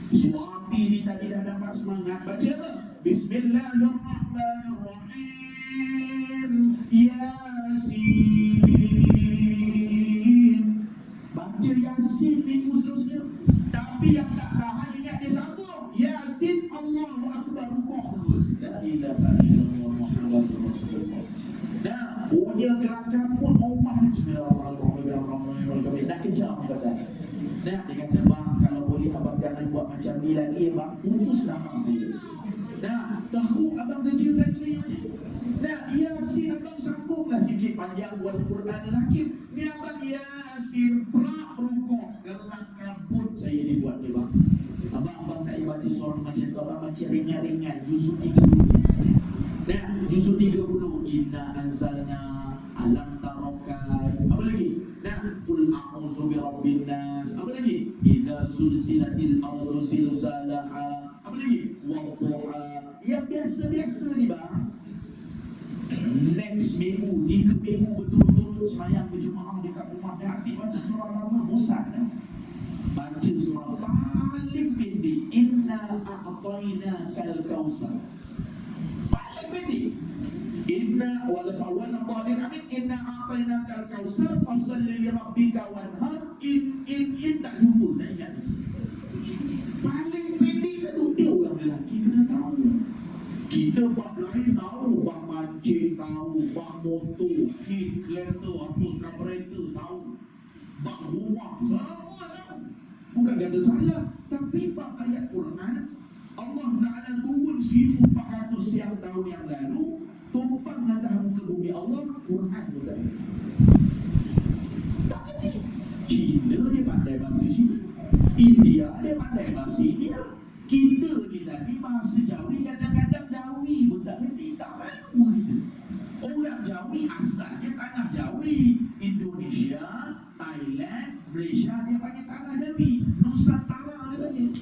Suami ni tadi dah dapat semangat baca apa? Bismillahirrahmanirrahim. Yasin. Baca Yasin minggu seterusnya. Tapi yang tak tahan ingat dia sambung. Yasin, Allahu Akbar, rukuk terus. La ilaha illallah Muhammadur Rasulullah. Dah, bunyi kelakar pun rumah ni. Bismillahirrahmanirrahim. Nak kejam pasal. Nah, dia kata, bang, kalau boleh abang jangan buat macam ni lagi, bang. Putuslah abang saya. Nah, tahu abang kerjakan saya macam tu. Nah, Yasin abang sambunglah sikit panjang buat Quran Al-Hakim. Ni abang Yasin prak rukuk. Gelak kabut saya dibuat dia, bang. Abang tak baca surah macam tu. Abang baca ringan-ringan. Juzuk 30. Nah, juzuk 30. Inna anzalna alam tarokai. Apa lagi? Nah, qul a'udzu birabbin nas. Apa lagi? Idza zulzilatil ardu zilzalaha. Apa lagi? Wadduha. Yang biasa-biasa ni bang. Next minggu, 3 minggu berturut-turut semayang berjemaah dekat rumah. Dah asyik baca surah lama, bosan dah. Baca surah paling pendek. Inna a'tainakal kautsar. Paling pendek. Inna waladhdallin amin. Inna a'tainakal kautsar fasalli li rabbika wanhar. In tak jumpa, tak ingat. Paling pendek satu. Dia orang lelaki kena tahu. Kita bab lain tahu, bab mancing tahu, bab motor, hit kereta, apa carburetor tahu, bab rumah semua tahu. Bukan kata salah, tapi bab ayat Quran Allah Ta'ala turun 1400 sekian tahun yang lalu, tumpang atas muka bumi Allah, Quran tu tadi. Tak ngerti. Cina dia pandai bahasa Cina, India dia pandai bahasa India. Kita ni tadi bahasa Jawi kadang-kadang Jawi pun tak ngerti, tak malu kita. Orang Jawi asalnya tanah Jawi. Indonesia, Thailand, Malaysia dia panggil tanah Jawi. Nusantara dia panggil.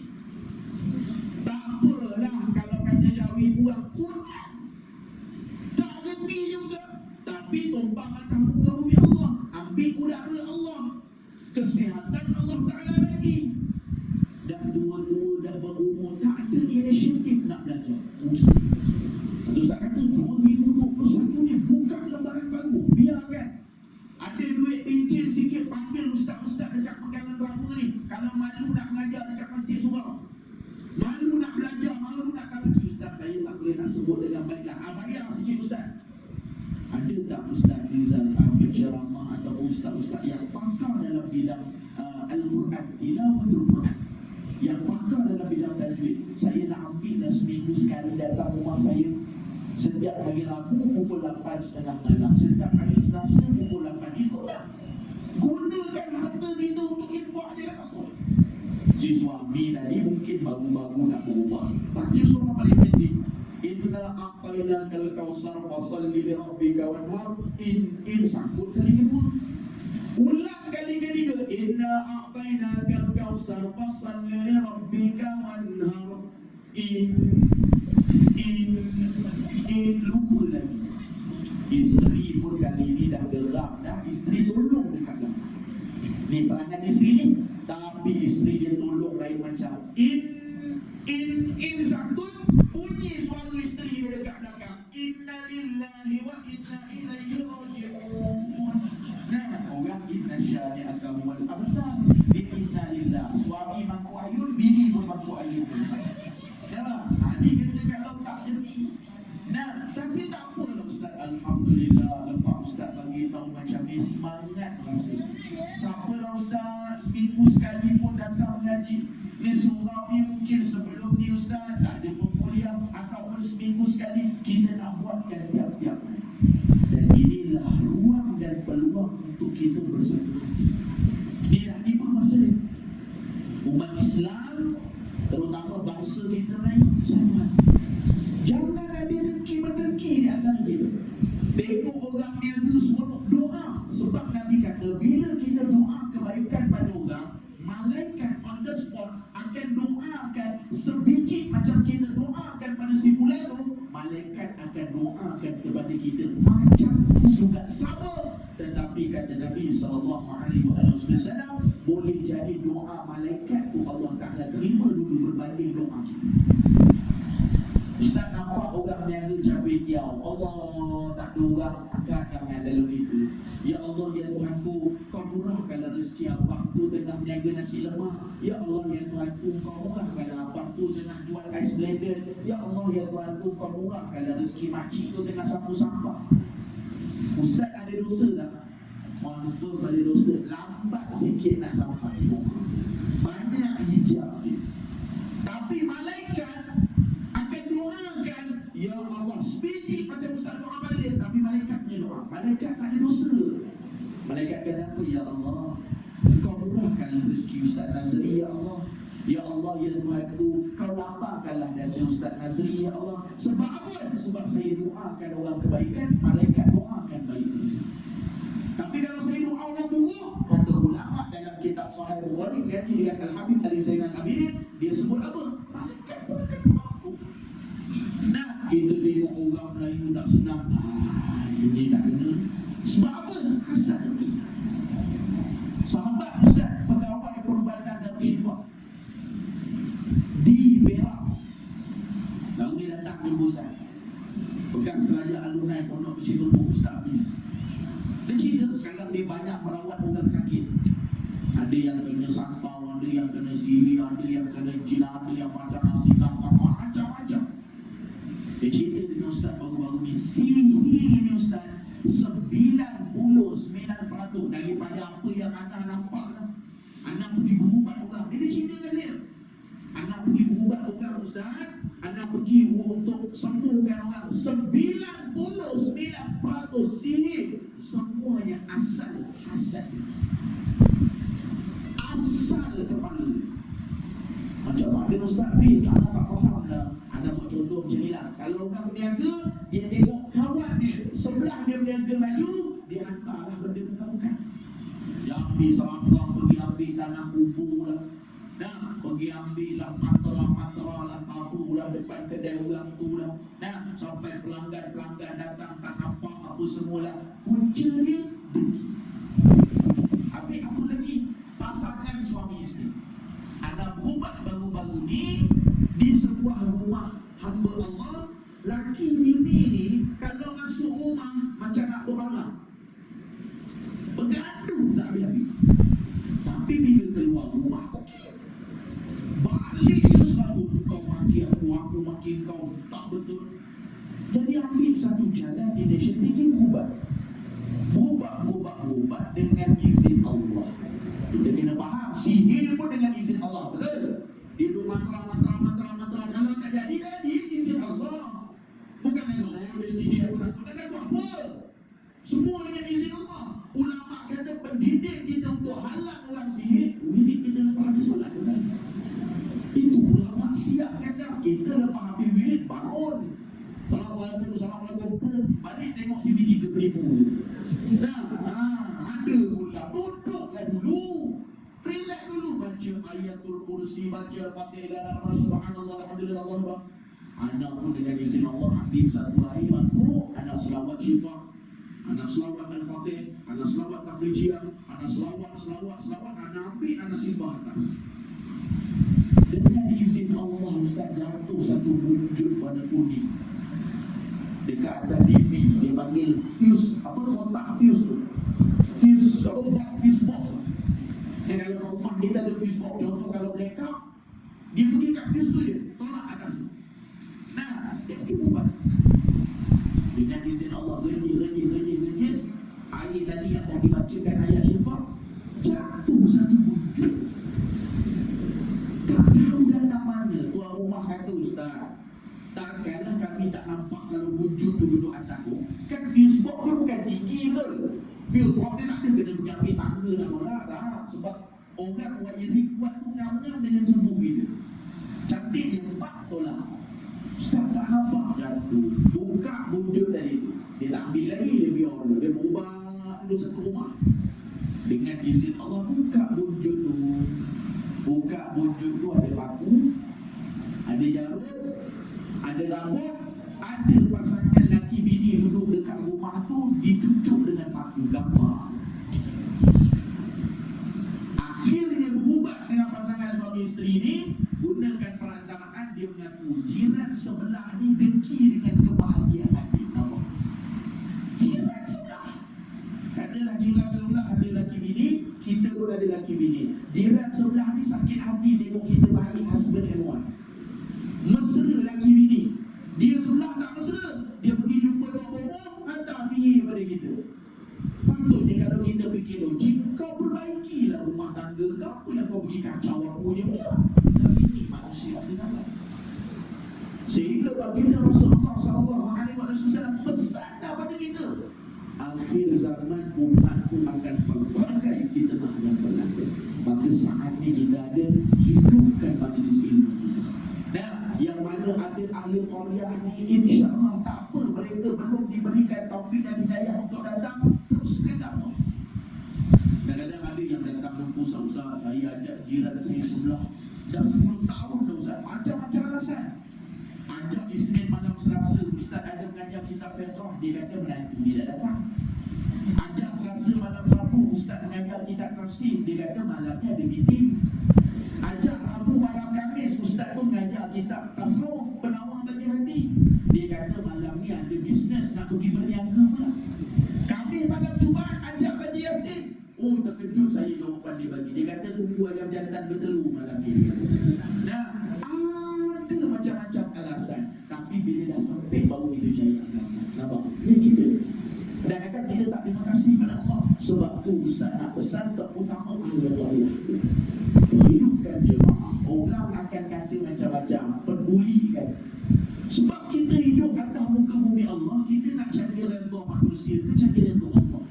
Tak apalah kalau kata Jawi buang Quran. Tak ngerti juga. Tapi tumpang atas muka bumi Allah. Ambil udara Allah. kesihatan Allah Ta'ala bagi. Dan dua-dua dah berumur, tak ada inisiatif nak belajar. Satu Ustaz kata 2021 ni buka lembaran baru. Biarkan ada duit pencen sikit, panggil ustaz-ustaz dekat makanan drama ni. Kalau malu nak mengajar dekat masjid surau, malu nak belajar, malu nak kaki, ustaz saya tak boleh nak sebut dengan baik lah. Bayar sikit ustaz. Ada tak Ustaz Rizal ambil ceramah atau ustaz-ustaz yang pakar dalam bidang Al-Quran, tilawatul Quran, yang pakar dalam bidang tajwid? Saya nak ambil dah seminggu sekali datang rumah saya. Setiap hari Rabu pukul 8.30 malam, setiap hari Selasa pukul 8. Ikutlah. Gunakan harta kita untuk infak je lah apa. Si suami tadi mungkin baru-baru nak berubah. Baca surah paling pendek. Inna a'tainakal kautsar fasalli li rabbika wanhar. In sangkut kali kedua. Ulang kali ketiga. Inna a'tainakal kautsar fasalli li rabbika wanhar. In lupa lagi. Isteri pun kali ini dah gerak dah. Isteri tolong dekat dalam. Ni perangai isteri ni. Tapi isteri dia tolong lain macam. In sangkut. Bunyi suara isteri dia dekat belakang. Inna lillahi wa inna ilaihi raji'un. Nah, orang inna syani'aka huwal abtar. Inna lillah. Suami mangkuk ayun, bini pun mangkuk ayun. Ya, ni kita kalau tak jadi. Nah, tapi tak apa lah Ustaz. Alhamdulillah, lepas Ustaz bagi tahu macam ni, semangat rasa. Tak apa lah Ustaz, seminggu sekali pun datang mengaji. Ni surau ni mungkin sebelum ni Ustaz tak ada kuliah, ataupun seminggu sekali kita nak buatkan tiap-tiap. Dan inilah ruang dan peluang untuk kita bersatu. Inilah tiba masa ni. Umat Islam, terutama bangsa kita Melayu, sangat. Jangan ada dengki-mendengki di antara kita. Tengok orang niaga semua doa. Sebab Nabi kata, bila kita doa kebaikan pada orang, malaikat on the spot akan doakan sebiji macam kita doakan pada si bulan tu. Malaikat akan doakan kepada kita macam tu juga sama. Tetapi kata Nabi SAW, boleh jadi doa malaikat tu Allah Ta'ala terima dulu berbanding doa kita. Ustaz nampak orang niaga cabai tiaw, Allah tak ada orang akan tangan dalam itu. Ya Allah ya Tuhanku, kau murahkanlah rezeki abang tu tengah niaga nasi lemak. Ya Allah ya Tuhanku, kau murahkanlah abang tu tengah jual ais blender. Ya Allah ya Tuhanku, kau murahkanlah rezeki makcik tu tengah sapu sampah. Ustaz ada dosa tak? Confirm ada dosa. Lambat sikit nak sampai. Banyak hijab dia. Tapi malaikat akan doakan, ya Allah, sebiji macam Ustaz doa pada dia. Tapi malaikat punya doa, malaikat tak ada dosa. Malaikat kata apa? Ya Allah, Engkau murahkan rezeki Ustaz Nazri, ya Allah. Ya Allah, ya Tuhanku, Kau lapangkanlah dari Ustaz Nazri, ya Allah. Sebab apa? Sebab saya doakan orang kebaikan, malaikat doakan baik itu. Tapi kalau saya doa orang buruk, kata ulama dalam kitab Sahih Bukhari ganti dengan Al-Habib Ali Zainal Abidin, dia sebut apa? Malaikat pun akan doa. Nah, kita tengok orang Melayu tak senang. Ini tak kena. Sebab apa? Hasad ini. Sahabat Ustaz pegawai perubatan dan syifa di Perak, lalu dia datang tembusan bekas pelajar alumni Pondok Pesisir Ustaz Hafiz. Dia cerita sekarang dia banyak merawat orang sakit. Ada yang kena sampau, ada yang kena siri, ada yang kena jina, ada yang makan nasi kangkang, macam-macam. Dia cerita dengan Ustaz baru-baru ni, sihir ni Ustaz 99% daripada apa yang anak nampak. Anak pergi berubat orang. Dia cerita dengan saya, anak pergi berubat orang Ustaz, anak pergi untuk sembuhkan orang. 99% sihir. Semuanya asal hasad. Asal kepala. Macam mana Ustaz Hafiz? Anak tak faham lah. Anak buat contoh macam ni lah. Kalau orang berniaga, dia tengok kawan dia sebelah dia berniaga maju, dia hantarlah benda bukan-bukan. Dia ambil serabang, pergi ambil tanah kubur lah. Nah, pergi ambil lah matra lah, tahu lah depan kedai orang tu lah. Nah, sampai pelanggan datang tak nampak apa semua lah. Punca dia dengki. Habis apa lagi? isteri. Anak berubat baru-baru ni di sebuah rumah hamba Allah. Laki bini ni kalau masuk rumah macam nak berbarang, bergaduh tak habis-habis. Tapi bila keluar rumah, okey, balik dia serabut. Kau maki aku maki kau, tak betul. Jadi ambil satu jalan inisiatif ni berubah dengan izin Allah. Kita kena faham, sihir pun dengan izin Allah, betul? Dia duk mantra. Kalau tak jadi izin Allah. Bukan dengan dia sihir aku nak apa? Semua dengan izin Allah. Ulama kata pendidik kita untuk halang orang sihir, wirid kita lepas habis solat, kan? Itu ulama siap kata kita lepas habis wirid bangun. Assalamualaikum, balik tengok DVD ke beribu. Ada pula, duduklah dulu, relax dulu, baca ayatul kursi, baca Fatihah, subhanallah, alhamdulillah, Allah. Anak pun dengan izin Allah ambil satu air mangkuk, anak selawat syifa, anak selawat al-fatih, anak selawat tafrijiyah, anak selawat, anak ambil, anak simbah atas. Dengan izin Allah, Ustaz, jatuh satu wujud pada kuning dekat ada TV, dia panggil fuse, apa kotak fuse tu, fuse box. Kalau rumah kita ada fuse box, contoh kalau blackout, dia pergi kat fuse tu je, tolak atas tu. Nah, dia pergi buat dengan izin Allah, gejir. Air tadi yang dah dibacakan ayat syifa, jatuh satu wujud. Tak tahu dalam mana. Tuan rumah kata, Ustaz, takkanlah kami tak nampak kalau wujud tu duduk atas tu. Kan fuse box dia bukan tinggi ke? Fuse box dia tak ada kena pergi ambil tangga nak tolak, tak. Sebab orang buat buat tu ngam-ngam dengan tubuh kita. Cantik dia empat tolak. Ustaz tak nampak jatuh. Buka wujud tadi tu. Dia tak ambil lagi, dia biar dulu. Dia berubah dulu satu rumah. Dengan izin Allah buka wujud tu. Buka wujud tu ada paku, ada jarum, ada rambut, ada pasangan laki bini duduk dekat rumah tu dicucuk dengan paku gambar. Akhirnya berubah dengan pasangan suami isteri ni, gunakan perantaraan dia mengaku jiran sebelah ni dengki dengan kebahagiaan dia. Nampak? Jiran sebelah. Katalah jiran sebelah ada laki bini, kita pun ada laki bini. Jiran sebelah ni sakit hati tengok kita baik husband and wife. Mesra laki bini. Dia sebelah tak mesra, dia pergi jumpa Tok Bobo, hantar sihir pada kita. Patutnya kalau kita fikir logik, kau perbaikilah rumah tangga kau, apa yang kau pergi kacau aku je pula. Tapi ini manusia kita tak. Sehingga baginda Rasulullah SAW pesan pada kita, akhir zaman umatku akan berbagai fitnah yang berlaku. Maka saat ini kita ada hidupkan majlis ilmu. Nah, yang mana ada ahli qaryah ni, insya-Allah tak apa, mereka belum diberikan taufik dan hidayah untuk datang, teruskan dakwah. Kadang-kadang ada yang datang jumpa Ustaz, saya ajak jiran saya sebelah dah 10 tahun dah Ustaz, macam-macam alasan. Ajak Isnin malam Selasa, Ustaz ada mengajar kitab fiqh, dia kata menantu dia dah datang. Ajak Selasa malam Rabu, Ustaz mengajar kitab tafsir, dia kata malamnya ada meeting. Ajak Rabu malam Khamis, Ustaz pun mengajar kitab tasawuf, penawar bagi hati, dia kata malam ni ada bisnes nak pergi berniaga pula. Kami malam Jumaat ajak Haji Yasin. Oh, terkejut saya jawapan dia bagi. Dia kata tunggu ayam jantan bertelur malam ni. Nah, ada macam-macam alasan. Tapi bila dah sampai baru itu jaya agama. Nampak? Ni kita. Dan kata kita tak terima kasih pada Allah. Sebab tu Ustaz nak pesan terutama ahli qaryah. Hidupkan jemaah. Orang akan kata macam-macam, pedulikan. Sebab kita hidup atas muka bumi Allah, kita nak cari redha manusia, kita cari redha Allah.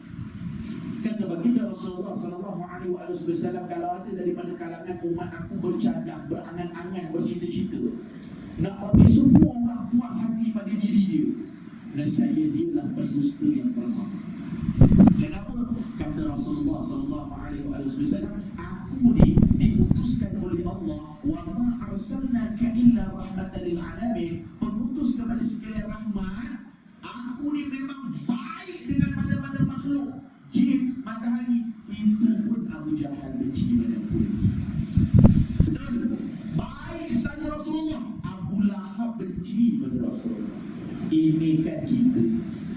Kata baginda Rasulullah SAW, kalau ada daripada kalangan umat aku bercadang, berangan-angan, bercita-cita, nak bagi semua orang puas hati pada diri dia, nescaya dialah pendusta yang pertama. Kenapa? Kata Rasulullah SAW, aku ni diutuskan oleh Allah, wa ma arsalnaka illa rahmatan lil alamin, pengutus kepada sekalian rahmat. Aku ni memang baik dengan mana-mana makhluk, jin, matahari. Itu pun Abu Jahal benci pada aku. Ini kan kita.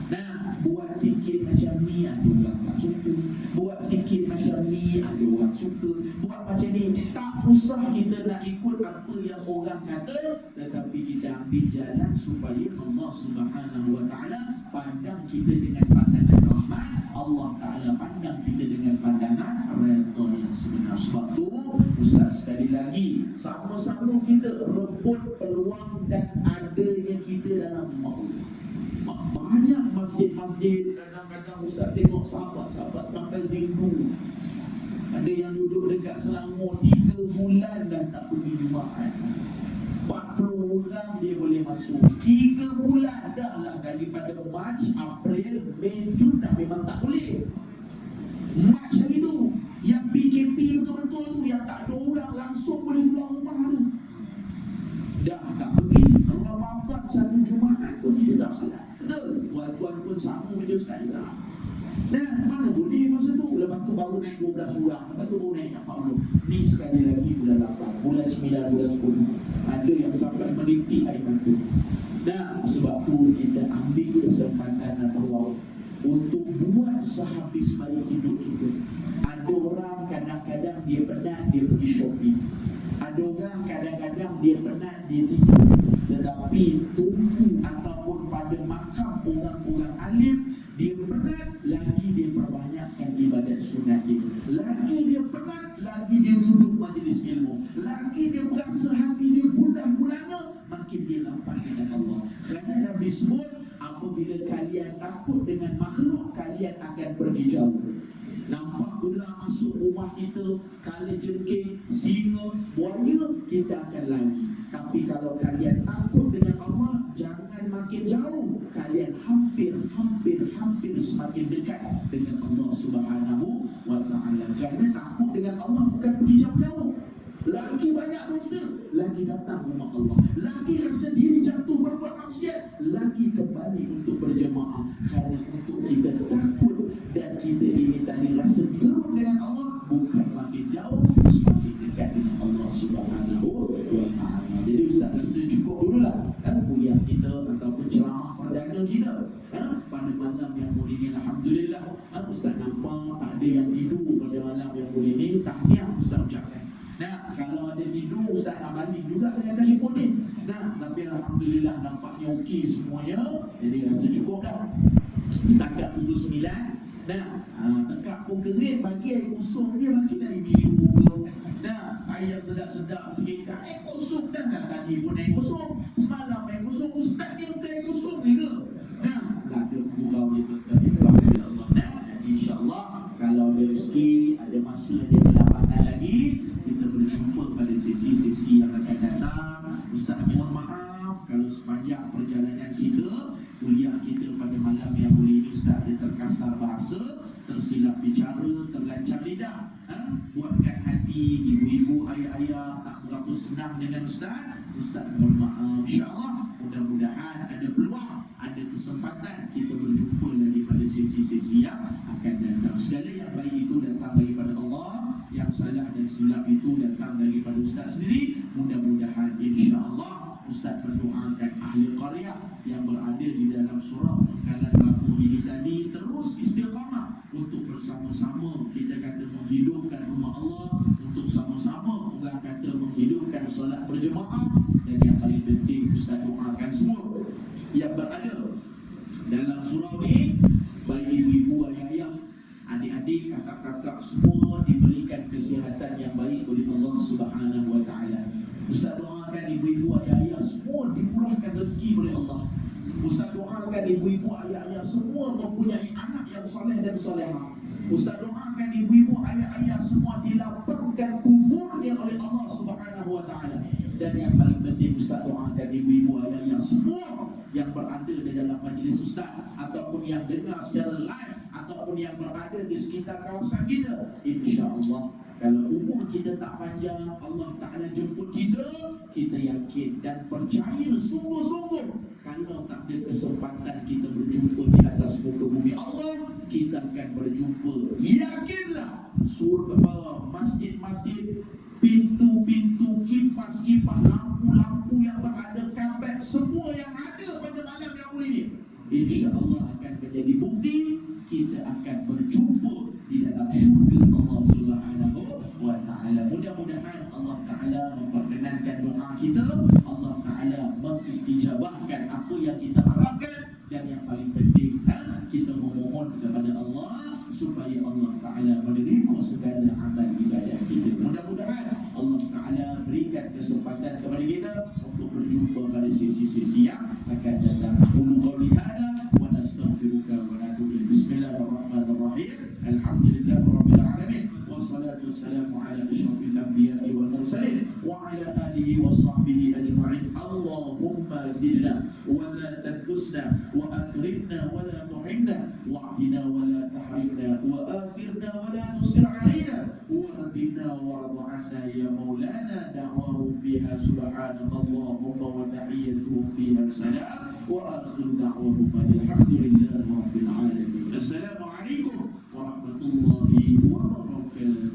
Nah, buat sikit macam ni ada orang tak suka. Buat sikit macam ni ada orang suka. Buat macam ni tak usah kita nak ikut apa yang orang kata, tetapi kita ambil jalan supaya Allah Subhanahu Wa Taala pandang kita dengan pandangan rahmat. Allah Taala pandang kita dengan pandangan redha yang sebenar. Sebab tu Ustaz sekali lagi, sama-sama kita rebut peluang dan adanya kita dalam maut. Banyak masjid-masjid, kadang-kadang Ustaz tengok sahabat-sahabat sampai rindu. Ada yang duduk dekat Selangor 3 bulan dah tak pergi Jumaat. 40 orang dia boleh masuk 3 bulan dah lah. Daripada Mac, April, Mei, Jun dah memang tak boleh. Mac hari tu yang PKP betul-betul tu, yang tak ada orang langsung boleh keluar rumah tu, dah tak pergi. Ramadan 1 Jumaat pun dia tak salat. Betul, tuan-tuan pun sama macam Ustaz juga. Nah, mana boleh masa tu. Lepas tu baru naik 12 orang, lepas tu baru naik 40. Ni sekali lagi bulan 8, bulan 9, bulan 10. Ada yang sampai menitik air mata. Nah, sebab tu kita ambil kesempatan dan peluang untuk buat sehabis baik hidup kita. Ada orang kadang-kadang dia penat, dia pergi shopping. Ada orang kadang-kadang dia penat, dia tidur. Tetapi tunggu ataupun pada makam orang-orang alim, dia penat, lagi dia perbanyakkan ibadat sunat dia. Lagi dia penat, lagi dia duduk majlis ilmu. Lagi dia berasa hati dia gundah-gulana, makin dia lapar dengan Allah. Kerana Nabi sebut, apabila kalian takut dengan makhluk, kalian akan pergi jauh. Nampak ular masuk rumah kita, kala jengking, singa, buaya, kita akan lari. Tapi kalau kalian takut dengan Allah, jangan makin jauh. Kalian hampir semakin dekat dengan Allah Subhanahu Wa Taala. Kerana takut dengan Allah bukan pergi jauh-jauh. Lagi banyak dosa, lagi datang rumah Allah. Lagi rasa diri jatuh berbuat maksiat, lagi kembali untuk berjemaah. Kerana untuk kita takut dan kita ini tadi rasa gerut dengan Allah, bukan makin jauh, semakin dekat dengan Allah Subhanahu Wa Taala. Jadi Ustaz rasa cukup dululah kuliah kita ataupun ceramah perdana kita pada malam yang mulia ini. Alhamdulillah, Ustaz nampak tak ada yang tidur pada malam yang mulia ini. Tahniah Ustaz ucapkan. Nah, kalau ada tidur, Ustaz nak balik juga dengan telefon ni. Nah, tapi Alhamdulillah nampaknya okey semuanya. Jadi rasa cukup dah. Setakat pukul 9. Nah, tekak pun kering, bagi air kosong dia, bagi air biru ke. Nah, air yang sedap-sedap sikit. Air kosong dah. Tadi pun air kosong, semalam air kosong. Ustaz ni bukan air kosong ni ke? Nah, dah ada gurau dia tuan-tuan. Ya Allah. Nah, insyaAllah kalau ada rezeki, ada masa, ada kelapatan lagi, kita boleh jumpa pada sesi-sesi yang akan datang. Ustaz mohon maaf kalau sepanjang perjalanan kita, kuliah kita pada malam yang mulia ini, Ustaz ada terkasar bahasa, tersilap bicara, terlancar lidah. Buatkan hati ibu-ibu, ayah-ayah tak berapa senang dengan Ustaz. Ustaz mohon maaf. InsyaAllah mudah-mudahan ada peluang, ada kesempatan kita berjumpa lagi pada sesi-sesi yang akan datang. Segala yang baik itu datang daripada Allah, yang salah dan silap itu datang daripada Ustaz sendiri. Mudah-mudahan insya-Allah Ustaz mendoakan ahli qaryah yang berada di dalam surau Pengkalan Rabu ini tadi terus istiqamah untuk bersama-sama kita kata menghidupkan rumah Allah, untuk sama-sama orang kata menghidupkan solat berjemaah, dan yang paling penting Ustaz doakan semua yang berada dalam surau ini, baik ibu-ibu, ayah-ayah, adik-adik, kakak-kakak, semua diberikan kesihatan yang baik oleh Allah Subhanahu Wa Taala. Ustaz doakan ibu-ibu, ayah-ayah semua dimurahkan rezeki oleh Allah. Ustaz doakan ibu-ibu, ayah-ayah semua mempunyai anak yang soleh dan solehah. Ustaz doakan ibu-ibu, ayah-ayah semua dilaporkan kuburnya oleh Allah Subhanahu Wa Taala. Dan yang paling penting Ustaz doakan ibu-ibu, ayah-ayah semua yang berada di dalam majlis Ustaz, ataupun yang dengar secara live, ataupun yang berada di sekitar kawasan kita. InsyaAllah kalau umur kita tak panjang, Allah Ta'ala jemput kita, kita yakin dan percaya sungguh-sungguh, kalau tak ada kesempatan kita berjumpa di atas muka bumi Allah, kita akan berjumpa. Yakinlah surga, masjid-masjid, pintu-pintu, kipas-kipas, lampu-lampu yang berada, kapet, semua yang ada pada malam yang mulia insya-Allah akan menjadi bukti kita akan berjumpa di dalam syurga Allah Subhanahu wa taala. Mudah-mudahan Allah taala memperkenankan doa kita, Allah taala mengistijabahkan apa yang kita harapkan, dan yang paling penting kita memohon kepada Allah supaya Allah taala menerima segala amal ibadat kita. Mudah-mudahan Allah taala berikan kesempatan kepada kita untuk berjumpa pada sesi-sesi yang akan datang. Qul qawli hadza wa nastaghfiruka wa natubu ilaik. Bismillahirrahmanirrahim. Alhamdulillahirabbil alamin. Wassalatu wassalamu ala asyrafil anbiya'i wal mursalin wa ala alihi washabbihi ajma'in. Allahumma zidna wa la tanqusna wa akrimna wa la tuhinna wa'dina wa la tahrimna wa akhirna wa la tusir alaina wardina warda 'anna ya maulana. Da'wahum fiha subhanakallahumma wa tahiyyatuhum fiha salam wa akhiru da'wahum alhamdulillahi rabbil alamin. Assalamu alaikum warahmatullahi wabarakatuh.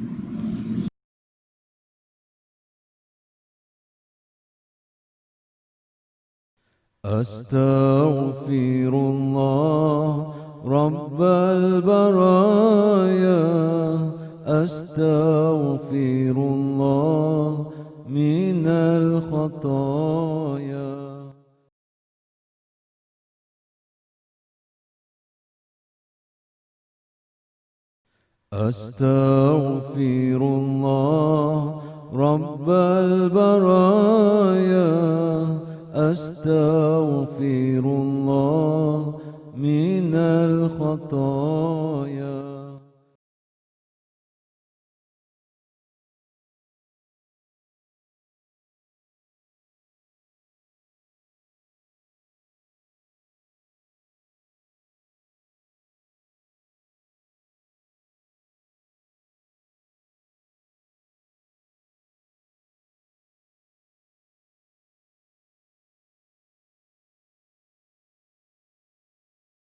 أستغفر الله رب البرايا أستغفر الله من الخطايا أستغفر الله رب البرايا أستغفر الله من الخطايا